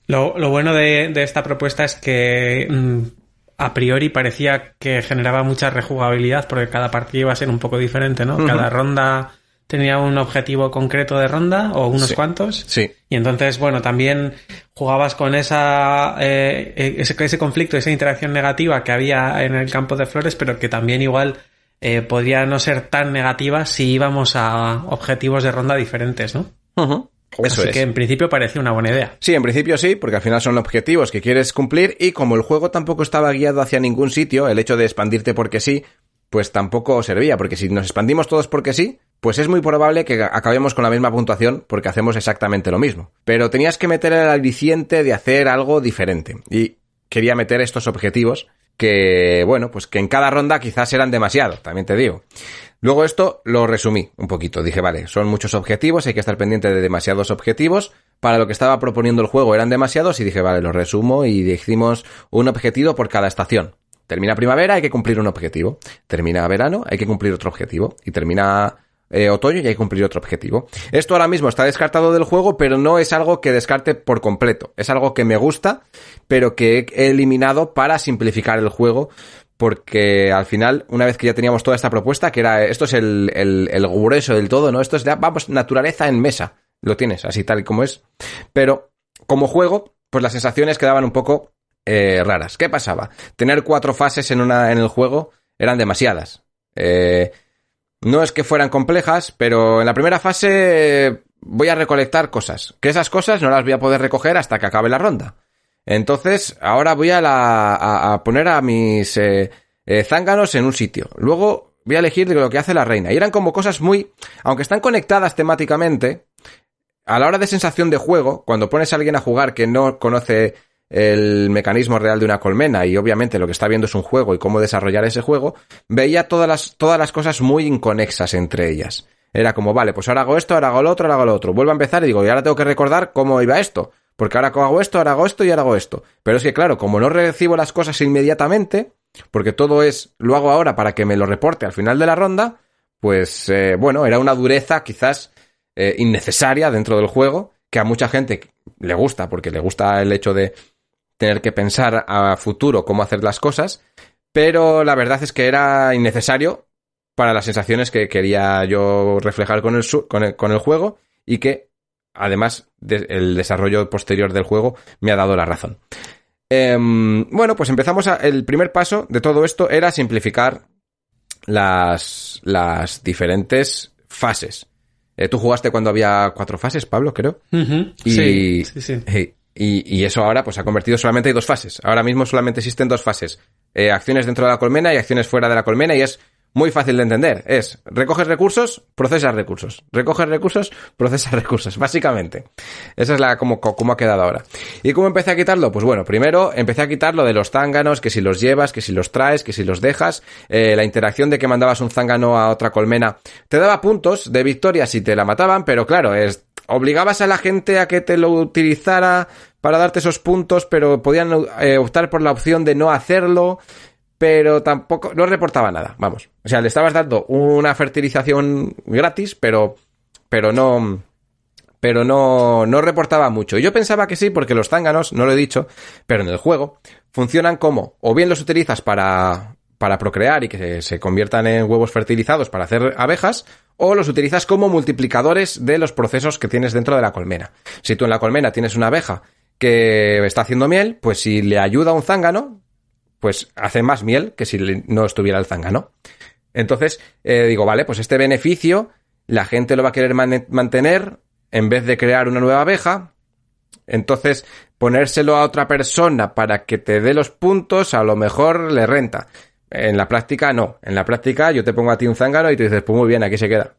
Lo bueno de esta propuesta es que a priori parecía que generaba mucha rejugabilidad porque cada partida iba a ser un poco diferente, ¿no? Uh-huh. Cada ronda tenía un objetivo concreto de ronda o unos cuantos. Sí. Y entonces, bueno, también jugabas con ese conflicto, esa interacción negativa que había en el campo de flores, pero que también igual podría no ser tan negativa si íbamos a objetivos de ronda diferentes, ¿no? Uh-huh. Eso Así es. que en principio parecía una buena idea. Sí, en principio sí, porque al final son objetivos que quieres cumplir y como el juego tampoco estaba guiado hacia ningún sitio, el hecho de expandirte porque sí, pues tampoco servía, porque si nos expandimos todos porque sí, pues es muy probable que acabemos con la misma puntuación porque hacemos exactamente lo mismo. Pero tenías que meter el aliciente de hacer algo diferente y quería meter estos objetivos que, bueno, pues que en cada ronda quizás eran demasiado, también te digo. Luego esto lo resumí un poquito. Dije, vale, son muchos objetivos, hay que estar pendiente de demasiados objetivos. Para lo que estaba proponiendo el juego eran demasiados y dije, vale, lo resumo y decimos un objetivo por cada estación. Termina primavera, hay que cumplir un objetivo. Termina verano, hay que cumplir otro objetivo. Y termina otoño y hay que cumplir otro objetivo. Esto ahora mismo está descartado del juego, pero no es algo que descarte por completo. Es algo que me gusta, pero que he eliminado para simplificar el juego. Porque al final, una vez que ya teníamos toda esta propuesta, que era, esto es el grueso del todo, ¿no? Esto es, vamos, naturaleza en mesa. Lo tienes, así tal y como es. Pero, como juego, pues las sensaciones quedaban un poco raras. ¿Qué pasaba? Tener 4 fases en el juego eran demasiadas. No es que fueran complejas, pero en la primera fase voy a recolectar cosas. Que esas cosas no las voy a poder recoger hasta que acabe la ronda. Entonces, ahora voy a poner a mis zánganos en un sitio. Luego voy a elegir lo que hace la reina. Y eran como cosas muy... Aunque están conectadas temáticamente, a la hora de sensación de juego, cuando pones a alguien a jugar que no conoce el mecanismo real de una colmena y obviamente lo que está viendo es un juego y cómo desarrollar ese juego, veía todas las cosas muy inconexas entre ellas. Era como, vale, pues ahora hago esto, ahora hago lo otro, ahora hago lo otro. Vuelvo a empezar y digo, y ahora tengo que recordar cómo iba esto. Porque ahora hago esto, ahora hago esto y ahora hago esto. Pero es que claro, como no recibo las cosas inmediatamente, porque todo lo hago ahora para que me lo reporte al final de la ronda, pues bueno, era una dureza quizás innecesaria dentro del juego, que a mucha gente le gusta, porque le gusta el hecho de tener que pensar a futuro cómo hacer las cosas, pero la verdad es que era innecesario para las sensaciones que quería yo reflejar con el juego y que además, el desarrollo posterior del juego me ha dado la razón. Bueno, pues empezamos el primer paso de todo esto era simplificar las diferentes fases. Tú jugaste cuando había 4 fases, Pablo, creo. Uh-huh. Sí. Y eso ahora pues ha convertido solamente en 2 fases. Ahora mismo solamente existen 2 fases. Acciones dentro de la colmena y acciones fuera de la colmena y es muy fácil de entender. Es, recoges recursos, procesas recursos. Recoges recursos, procesas recursos. Básicamente. Esa es cómo ha quedado ahora. ¿Y cómo empecé a quitarlo? Pues bueno, primero empecé a quitarlo de los zánganos, que si los llevas, que si los traes, que si los dejas. La interacción de que mandabas un zángano a otra colmena te daba puntos de victoria si te la mataban, pero claro, obligabas a la gente a que te lo utilizara para darte esos puntos, pero podían optar por la opción de no hacerlo. Pero tampoco, no reportaba nada, vamos. O sea, le estabas dando una fertilización gratis, pero no pero no reportaba mucho. Y yo pensaba que sí, porque los zánganos, no lo he dicho, pero en el juego funcionan como, o bien los utilizas para procrear y que se conviertan en huevos fertilizados para hacer abejas, o los utilizas como multiplicadores de los procesos que tienes dentro de la colmena. Si tú en la colmena tienes una abeja que está haciendo miel, pues si le ayuda a un zángano, pues hace más miel que si no estuviera el zángano. Entonces, digo, vale, pues este beneficio la gente lo va a querer mantener en vez de crear una nueva abeja. Entonces, ponérselo a otra persona para que te dé los puntos, a lo mejor le renta. En la práctica, no. En la práctica, yo te pongo a ti un zángano y tú dices, pues muy bien, aquí se queda.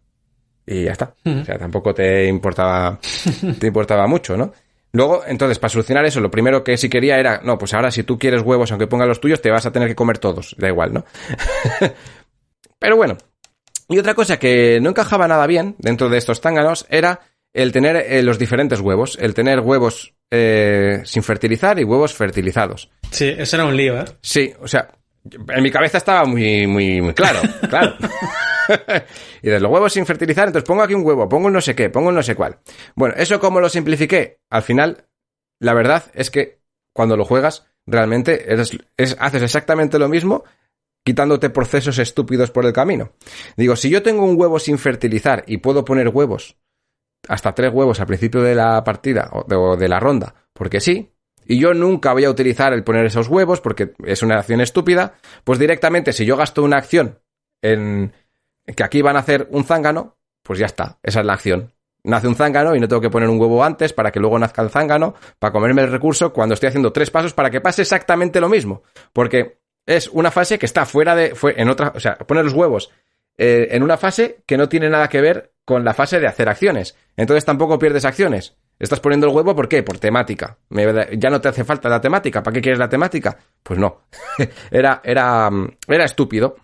Y ya está. O sea, tampoco te importaba mucho, ¿no? Luego, entonces, para solucionar eso, lo primero que sí quería era, no, pues ahora si tú quieres huevos, aunque pongas los tuyos, te vas a tener que comer todos. Da igual, ¿no? Pero bueno. Y otra cosa que no encajaba nada bien dentro de estos zánganos era el tener los diferentes huevos. El tener huevos sin fertilizar y huevos fertilizados. Sí, eso era un lío, ¿eh? Sí, o sea, en mi cabeza estaba muy claro, claro. Y de los huevos sin fertilizar, entonces pongo aquí un huevo, pongo un no sé qué, pongo un no sé cuál. Bueno, ¿eso cómo lo simplifiqué? Al final, la verdad es que cuando lo juegas, realmente haces exactamente lo mismo, quitándote procesos estúpidos por el camino. Digo, si yo tengo un huevo sin fertilizar y puedo poner huevos, hasta 3 huevos al principio de la partida o de la ronda, porque sí, y yo nunca voy a utilizar el poner esos huevos porque es una acción estúpida, pues directamente si yo gasto una acción en que aquí van a hacer un zángano, pues ya está, esa es la acción. Nace un zángano y no tengo que poner un huevo antes para que luego nazca el zángano, para comerme el recurso cuando estoy haciendo 3 pasos para que pase exactamente lo mismo. Porque es una fase que está en otra, o sea, poner los huevos en una fase que no tiene nada que ver con la fase de hacer acciones. Entonces tampoco pierdes acciones. Estás poniendo el huevo, ¿por qué? Por temática. Ya no te hace falta la temática. ¿Para qué quieres la temática? Pues no. Era estúpido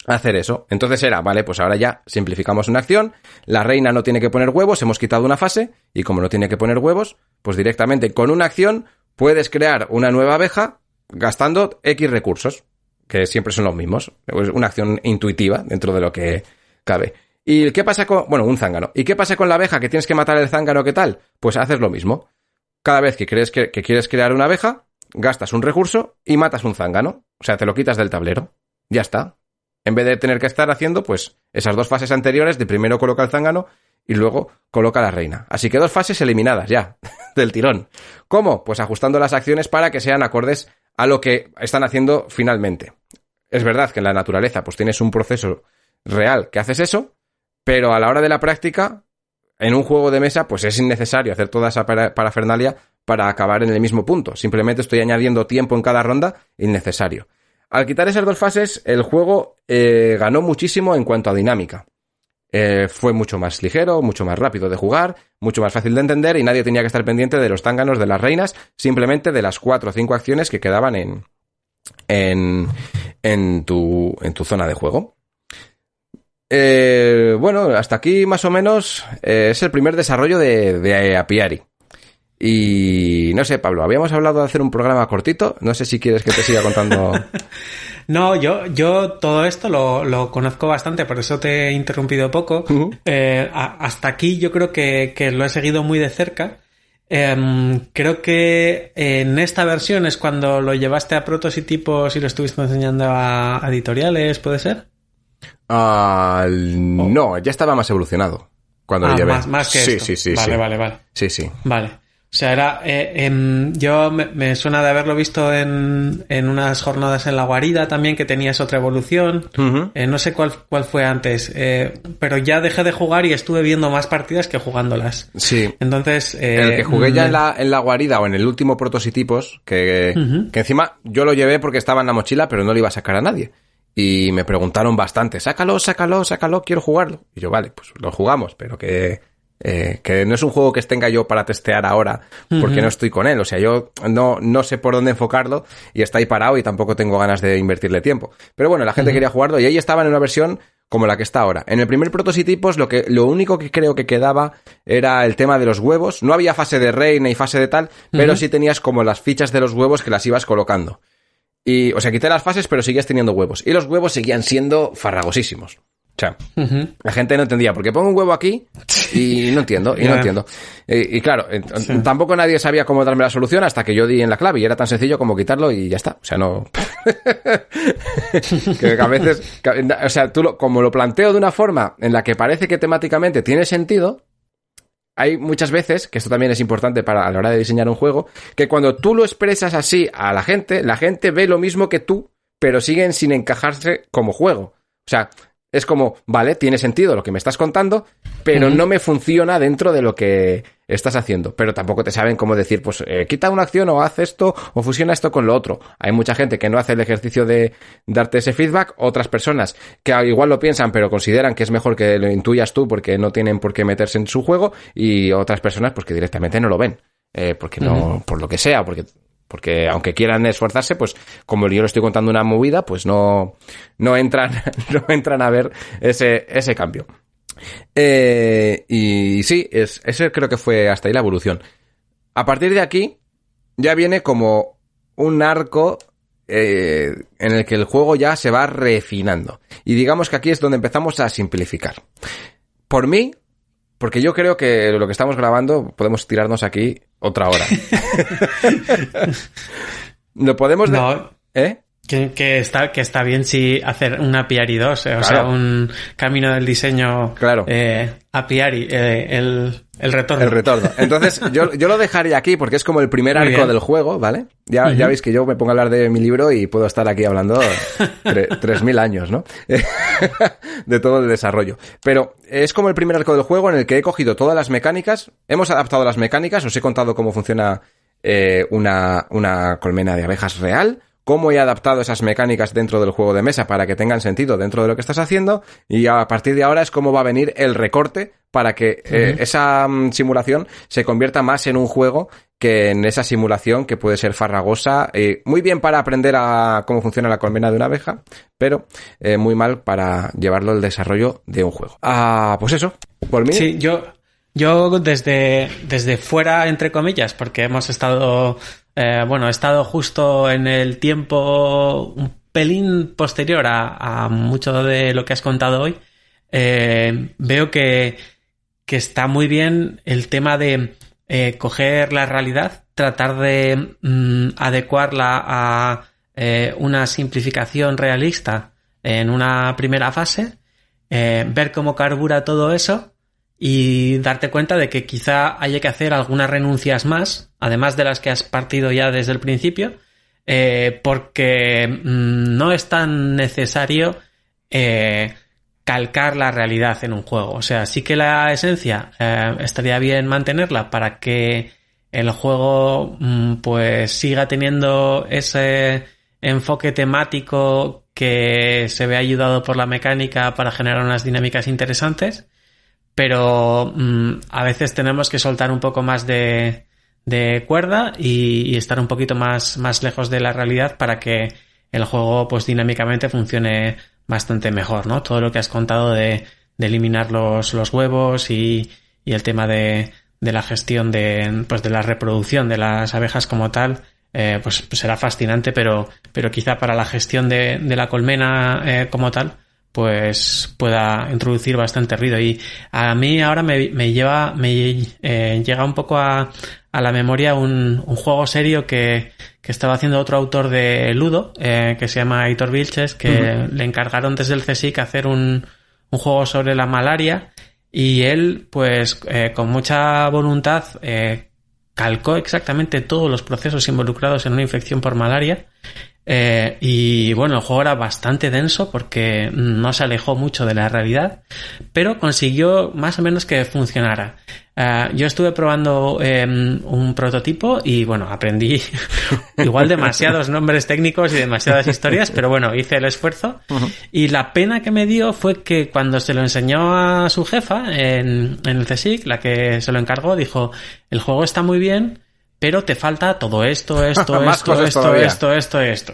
hacer eso. Entonces vale, pues ahora ya simplificamos una acción. La reina no tiene que poner huevos, hemos quitado una fase. Y como no tiene que poner huevos, pues directamente con una acción puedes crear una nueva abeja gastando X recursos, que siempre son los mismos. Es una acción intuitiva dentro de lo que cabe. ¿Y qué pasa un zángano? ¿Y qué pasa con la abeja que tienes que matar el zángano? ¿Qué tal? Pues haces lo mismo. Cada vez que quieres crear una abeja, gastas un recurso y matas un zángano. O sea, te lo quitas del tablero. Ya está. En vez de tener que estar haciendo, pues, esas 2 fases anteriores de primero coloca el zángano y luego coloca la reina. Así que 2 fases eliminadas ya, del tirón. ¿Cómo? Pues ajustando las acciones para que sean acordes a lo que están haciendo finalmente. Es verdad que en la naturaleza, pues tienes un proceso real que haces eso, pero a la hora de la práctica, en un juego de mesa, pues es innecesario hacer toda esa parafernalia para acabar en el mismo punto. Simplemente estoy añadiendo tiempo en cada ronda innecesario. Al quitar esas 2 fases, el juego ganó muchísimo en cuanto a dinámica. Fue mucho más ligero, mucho más rápido de jugar, mucho más fácil de entender y nadie tenía que estar pendiente de los zánganos de las reinas, simplemente de las 4 o 5 acciones que quedaban en tu zona de juego. Bueno, hasta aquí más o menos es el primer desarrollo de Apiari. Y no sé, Pablo, habíamos hablado de hacer un programa cortito. No sé si quieres que te siga contando. No, yo todo esto lo conozco bastante, por eso te he interrumpido poco. Uh-huh. Hasta aquí yo creo que lo he seguido muy de cerca. Creo que en esta versión es cuando lo llevaste a prototipos y lo estuviste enseñando a editoriales, ¿puede ser? No, ya estaba más evolucionado cuando lo llevé. Más que esto. Sí. Vale. Sí. Vale. O sea, yo me suena de haberlo visto en unas jornadas en La Guarida también, que tenías otra evolución. Uh-huh. No sé cuál fue antes, pero ya dejé de jugar y estuve viendo más partidas que jugándolas. Sí. Entonces... el que jugué ya en la Guarida o en el último prototipos, que encima yo lo llevé porque estaba en la mochila, pero no le iba a sacar a nadie. Y me preguntaron bastante, sácalo, quiero jugarlo. Y yo, vale, pues lo jugamos, pero que no es un juego que tenga yo para testear ahora porque no estoy con él, o sea, yo no sé por dónde enfocarlo y está ahí parado y tampoco tengo ganas de invertirle tiempo, pero bueno, la gente quería jugarlo y ahí estaban en una versión como la que está ahora. En el primer prototipos lo único que creo que quedaba era el tema de los huevos. No había fase de reina y fase de tal, pero sí tenías como las fichas de los huevos que las ibas colocando. Y, o sea, quité las fases, pero seguías teniendo huevos. Y los huevos seguían siendo farragosísimos. O sea, la gente no entendía, porque pongo un huevo aquí y no entiendo, no entiendo. Y claro, tampoco nadie sabía cómo darme la solución hasta que yo di en la clave y era tan sencillo como quitarlo y ya está. O sea, no... que a veces... O sea, como lo planteo de una forma en la que parece que temáticamente tiene sentido, hay muchas veces, que esto también es importante a la hora de diseñar un juego, que cuando tú lo expresas así a la gente ve lo mismo que tú, pero siguen sin encajarse como juego. O sea... Es como, vale, tiene sentido lo que me estás contando, pero no me funciona dentro de lo que estás haciendo. Pero tampoco te saben cómo decir, pues quita una acción o haz esto o fusiona esto con lo otro. Hay mucha gente que no hace el ejercicio de darte ese feedback. Otras personas que igual lo piensan, pero consideran que es mejor que lo intuyas tú porque no tienen por qué meterse en su juego. Y otras personas pues que directamente no lo ven. Porque no, por lo que sea, porque aunque quieran esforzarse, pues como yo le estoy contando una movida, pues no entran a ver ese cambio. Y sí, ese creo que fue hasta ahí la evolución. A partir de aquí, ya viene como un arco en el que el juego ya se va refinando. Y digamos que aquí es donde empezamos a simplificar. Por mí, porque yo creo que lo que estamos grabando podemos tirarnos aquí otra hora. Lo podemos... No, que está bien si hacer un Apiari 2, claro. O sea, un camino del diseño claro. Apiari, el retorno. El retorno. Entonces, yo lo dejaría aquí porque es como el primer arco del juego, ¿vale? Ya veis que yo me pongo a hablar de mi libro y puedo estar aquí hablando 3.000 años, ¿no? De todo el desarrollo. Pero es como el primer arco del juego en el que he cogido todas las mecánicas, hemos adaptado las mecánicas, os he contado cómo funciona una colmena de abejas real, cómo he adaptado esas mecánicas dentro del juego de mesa para que tengan sentido dentro de lo que estás haciendo, y a partir de ahora es cómo va a venir el recorte para que esa simulación se convierta más en un juego que en esa simulación que puede ser farragosa, muy bien para aprender a cómo funciona la colmena de una abeja, pero muy mal para llevarlo al desarrollo de un juego. Pues eso, por mí... Sí, yo desde fuera, entre comillas, porque hemos estado... he estado justo en el tiempo un pelín posterior a mucho de lo que has contado hoy. Veo que está muy bien el tema de coger la realidad, tratar de adecuarla a una simplificación realista en una primera fase, ver cómo carbura todo eso y darte cuenta de que quizá haya que hacer algunas renuncias más, además de las que has partido ya desde el principio, porque no es tan necesario calcar la realidad en un juego. O sea, sí que la esencia estaría bien mantenerla para que el juego pues siga teniendo ese enfoque temático que se ve ayudado por la mecánica para generar unas dinámicas interesantes. Pero a veces tenemos que soltar un poco más de cuerda y estar un poquito más lejos de la realidad para que el juego pues dinámicamente funcione bastante mejor, ¿no? Todo lo que has contado de eliminar los huevos y el tema de la gestión de la reproducción de las abejas como tal, pues será fascinante, pero quizá para la gestión de la colmena como tal pues pueda introducir bastante ruido. Y a mí ahora me llega un poco a la memoria un juego serio que estaba haciendo otro autor de Ludo, que se llama Aitor Vilches, que le encargaron desde el CSIC hacer un juego sobre la malaria, y él pues con mucha voluntad calcó exactamente todos los procesos involucrados en una infección por malaria. Y bueno, el juego era bastante denso porque no se alejó mucho de la realidad, pero consiguió más o menos que funcionara. Yo estuve probando un prototipo y bueno, aprendí igual demasiados nombres técnicos y demasiadas historias, pero bueno, hice el esfuerzo. Y la pena que me dio fue que cuando se lo enseñó a su jefa en el CSIC, la que se lo encargó, dijo: el juego está muy bien, pero te falta todo esto,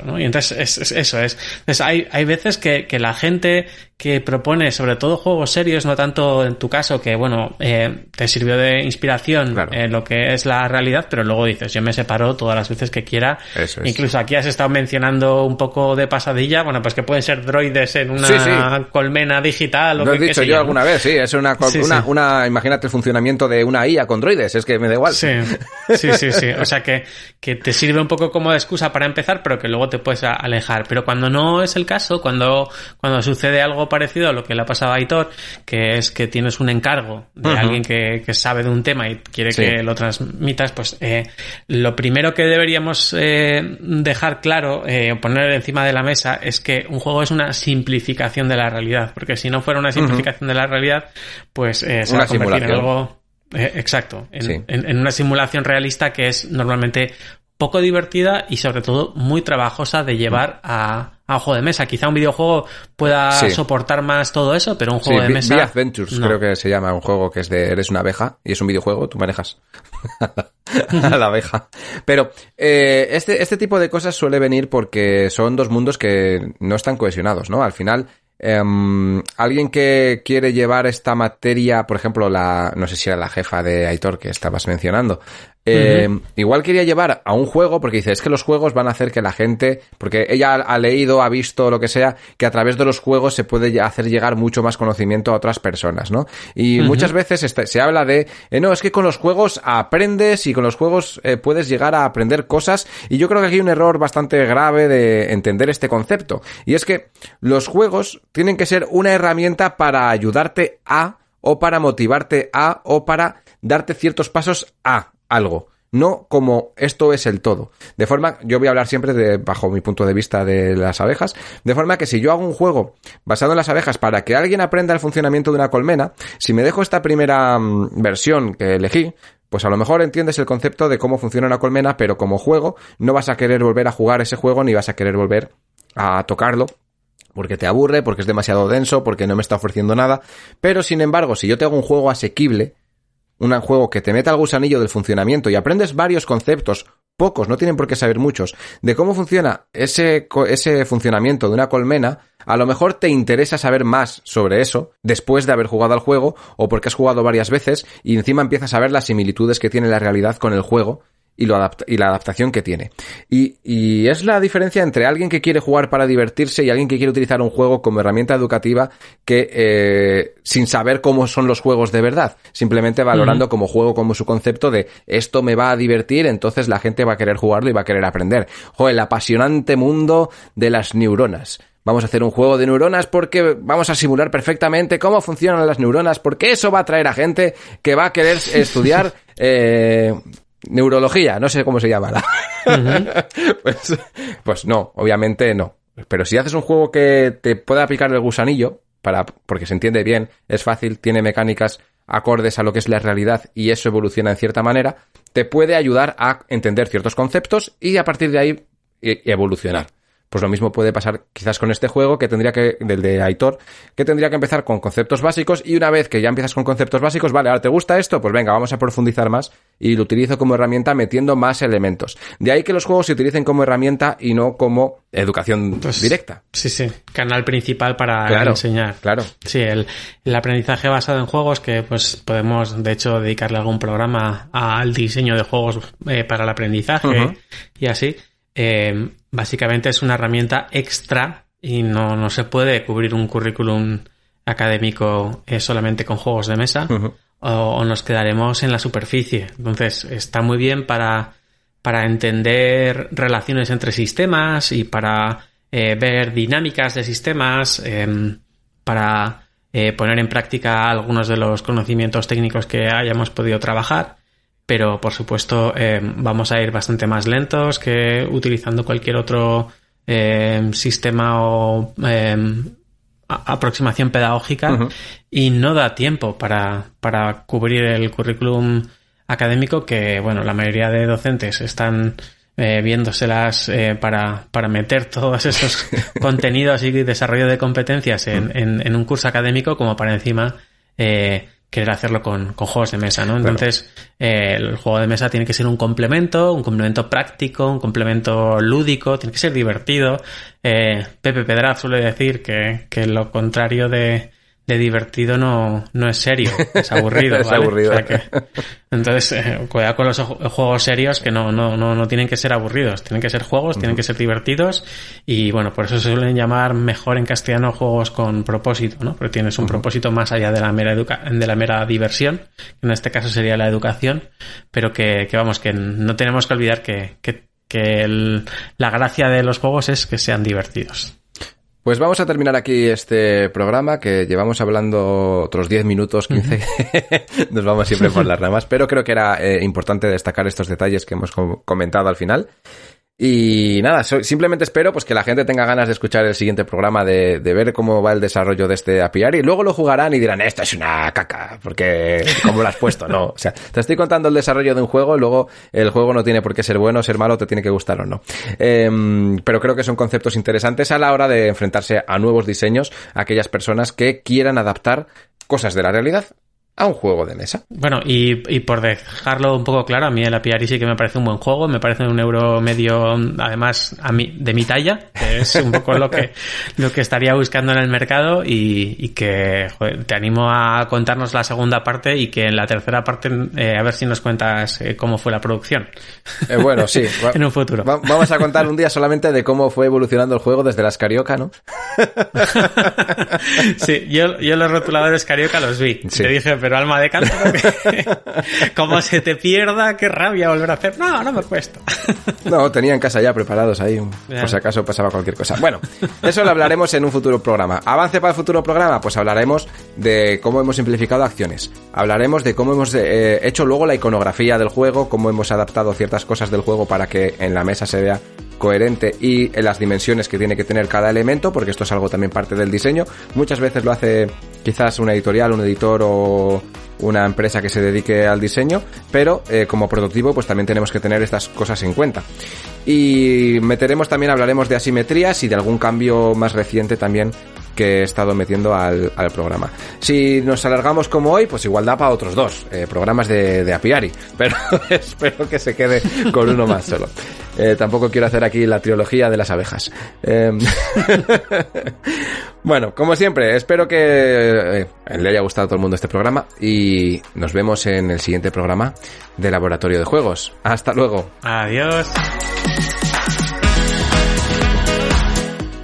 ¿no? Y entonces eso es. Entonces hay veces que la gente que propone sobre todo juegos serios, no tanto en tu caso que, bueno, te sirvió de inspiración en lo que es la realidad, pero luego dices, yo me separo todas las veces que quiera. Eso es. Incluso aquí has estado mencionando un poco de pasadilla, bueno, pues que pueden ser droides en una colmena digital. Lo he dicho yo alguna vez, sí, es una imagínate el funcionamiento de una IA con droides, es que me da igual. Sí. O sea que te sirve un poco como de excusa para empezar, pero que luego te puedes alejar. Pero cuando no es el caso, cuando sucede algo parecido a lo que le ha pasado a Aitor, que es que tienes un encargo de alguien que sabe de un tema y quiere que lo transmitas, pues lo primero que deberíamos dejar claro, poner encima de la mesa, es que un juego es una simplificación de la realidad, porque si no fuera una simplificación de la realidad, pues se va a convertir en algo... exacto, en una simulación realista que es normalmente poco divertida y sobre todo muy trabajosa de llevar a un juego de mesa. Quizá un videojuego pueda soportar más todo eso, pero un juego de mesa... Adventures, creo que se llama, un juego que es eres una abeja y es un videojuego, tú manejas a la abeja. Pero este tipo de cosas suele venir porque son dos mundos que no están cohesionados, ¿no? Al final... alguien que quiere llevar esta materia, por ejemplo, no sé si era la jefa de Aitor que estabas mencionando, igual quería llevar a un juego porque dice, es que los juegos van a hacer que la gente, porque ella ha leído, ha visto lo que sea, que a través de los juegos se puede hacer llegar mucho más conocimiento a otras personas, ¿no? Y muchas veces se habla de, no, es que con los juegos aprendes y con los juegos puedes llegar a aprender cosas, y yo creo que aquí hay un error bastante grave de entender este concepto, y es que los juegos tienen que ser una herramienta para ayudarte a, o para motivarte a, o para darte ciertos pasos a algo. No como esto es el todo. De forma, yo voy a hablar siempre bajo mi punto de vista de las abejas, de forma que si yo hago un juego basado en las abejas para que alguien aprenda el funcionamiento de una colmena, si me dejo esta primera versión que elegí, pues a lo mejor entiendes el concepto de cómo funciona una colmena, pero como juego no vas a querer volver a jugar ese juego ni vas a querer volver a tocarlo, porque te aburre, porque es demasiado denso, porque no me está ofreciendo nada. Pero, sin embargo, si yo te hago un juego asequible, un juego que te meta el gusanillo del funcionamiento y aprendes varios conceptos, pocos, no tienen por qué saber muchos, de cómo funciona ese funcionamiento de una colmena, a lo mejor te interesa saber más sobre eso después de haber jugado al juego, o porque has jugado varias veces y encima empiezas a ver las similitudes que tiene la realidad con el juego y la adaptación que tiene. Y es la diferencia entre alguien que quiere jugar para divertirse y alguien que quiere utilizar un juego como herramienta educativa que sin saber cómo son los juegos de verdad, simplemente valorando como juego, como su concepto de esto me va a divertir, entonces la gente va a querer jugarlo y va a querer aprender. Joder, el apasionante mundo de las neuronas. Vamos a hacer un juego de neuronas porque vamos a simular perfectamente cómo funcionan las neuronas, porque eso va a atraer a gente que va a querer estudiar neurología, no sé cómo se llama. Pues no, obviamente no. Pero si haces un juego que te pueda aplicar el gusanillo, porque se entiende bien, es fácil, tiene mecánicas acordes a lo que es la realidad y eso evoluciona en cierta manera, te puede ayudar a entender ciertos conceptos y a partir de ahí evolucionar. Pues lo mismo puede pasar quizás con este juego del de Aitor, que tendría que empezar con conceptos básicos y una vez que ya empiezas con conceptos básicos, vale, ahora ¿te gusta esto? Pues venga, vamos a profundizar más y lo utilizo como herramienta metiendo más elementos. De ahí que los juegos se utilicen como herramienta y no como educación directa. Sí, canal principal para enseñar. Claro. Sí, el aprendizaje basado en juegos, que pues podemos de hecho dedicarle algún programa al diseño de juegos para el aprendizaje y así. Básicamente es una herramienta extra y no se puede cubrir un currículum académico solamente con juegos de mesa o nos quedaremos en la superficie. Entonces está muy bien para entender relaciones entre sistemas y para ver dinámicas de sistemas, para poner en práctica algunos de los conocimientos técnicos que hayamos podido trabajar. Pero, por supuesto, vamos a ir bastante más lentos que utilizando cualquier otro sistema o aproximación pedagógica y no da tiempo para cubrir el currículum académico que, bueno, la mayoría de docentes están viéndoselas para meter todos esos contenidos y desarrollo de competencias en un curso académico como para encima... que querer hacerlo con juegos de mesa, ¿no? Entonces, el juego de mesa tiene que ser un complemento práctico, un complemento lúdico, tiene que ser divertido. Pepe Pedraz suele decir que lo contrario de divertido no es serio, es aburrido. Es ¿vale? aburrido. O sea entonces, cuidado con los juegos serios que no tienen que ser aburridos, tienen que ser juegos, tienen que ser divertidos y bueno, por eso se suelen llamar mejor en castellano juegos con propósito, ¿no? Porque tienes un propósito más allá de la mera diversión, que en este caso sería la educación, pero que vamos, que no tenemos que olvidar que la gracia de los juegos es que sean divertidos. Pues vamos a terminar aquí este programa, que llevamos hablando otros 10 minutos, 15. Nos vamos siempre por las ramas, pero creo que era importante destacar estos detalles que hemos comentado al final. Y nada, simplemente espero pues que la gente tenga ganas de escuchar el siguiente programa, de ver cómo va el desarrollo de este Apiari, y luego lo jugarán y dirán, esto es una caca, porque ¿cómo lo has puesto? No, o sea, te estoy contando el desarrollo de un juego, luego el juego no tiene por qué ser bueno o ser malo, te tiene que gustar o no. Pero creo que son conceptos interesantes a la hora de enfrentarse a nuevos diseños, a aquellas personas que quieran adaptar cosas de la realidad a un juego de mesa. Bueno, y por dejarlo un poco claro, a mí el Apiari sí que me parece un buen juego, me parece €1.50, además de mi talla, que es un poco lo que estaría buscando en el mercado y que joder, te animo a contarnos la segunda parte y que en la tercera parte a ver si nos cuentas cómo fue la producción. Bueno, sí. En un futuro. Vamos a contar un día solamente de cómo fue evolucionando el juego desde las Carioca, ¿no? Sí, yo los rotuladores Carioca los vi. Sí. Te dije, pero alma de canto, como se te pierda, qué rabia volver a hacer. No me cuesta. No, tenía en casa ya preparados ahí, por si acaso pasaba cualquier cosa. Bueno, eso lo hablaremos en un futuro programa. ¿Avance para el futuro programa? Pues hablaremos de cómo hemos simplificado acciones. Hablaremos de cómo hemos hecho luego la iconografía del juego, cómo hemos adaptado ciertas cosas del juego para que en la mesa se vea coherente y en las dimensiones que tiene que tener cada elemento, porque esto es algo también parte del diseño. Muchas veces lo hace quizás una editorial, un editor o una empresa que se dedique al diseño, pero como prototipo pues también tenemos que tener estas cosas en cuenta. Y hablaremos de asimetrías y de algún cambio más reciente también que he estado metiendo al programa. Si nos alargamos como hoy, pues igual da para otros 2 programas de Apiari, pero espero que se quede con uno más solo. Tampoco quiero hacer aquí la trilogía de las abejas. Bueno, como siempre, espero que le haya gustado a todo el mundo este programa y nos vemos en el siguiente programa de Laboratorio de Juegos. Hasta luego. Adiós.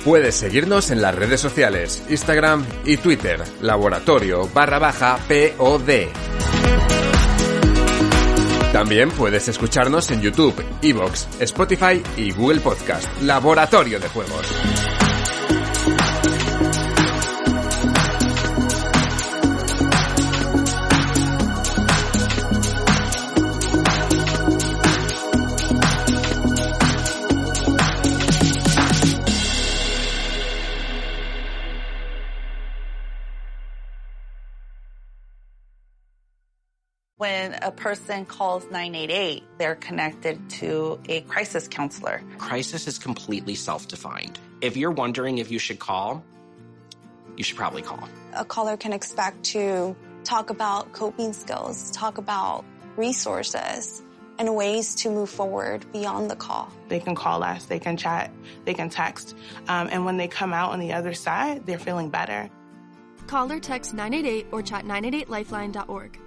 Puedes seguirnos en las redes sociales, Instagram y Twitter, laboratorio_POD. También puedes escucharnos en YouTube, iVoox, Spotify y Google Podcast, Laboratorio de Juegos. When a person calls 988, they're connected to a crisis counselor. Crisis is completely self-defined. If you're wondering if you should call, you should probably call. A caller can expect to talk about coping skills, talk about resources, and ways to move forward beyond the call. They can call us, they can chat, they can text, and when they come out on the other side, they're feeling better. Call or text 988 or chat 988lifeline.org.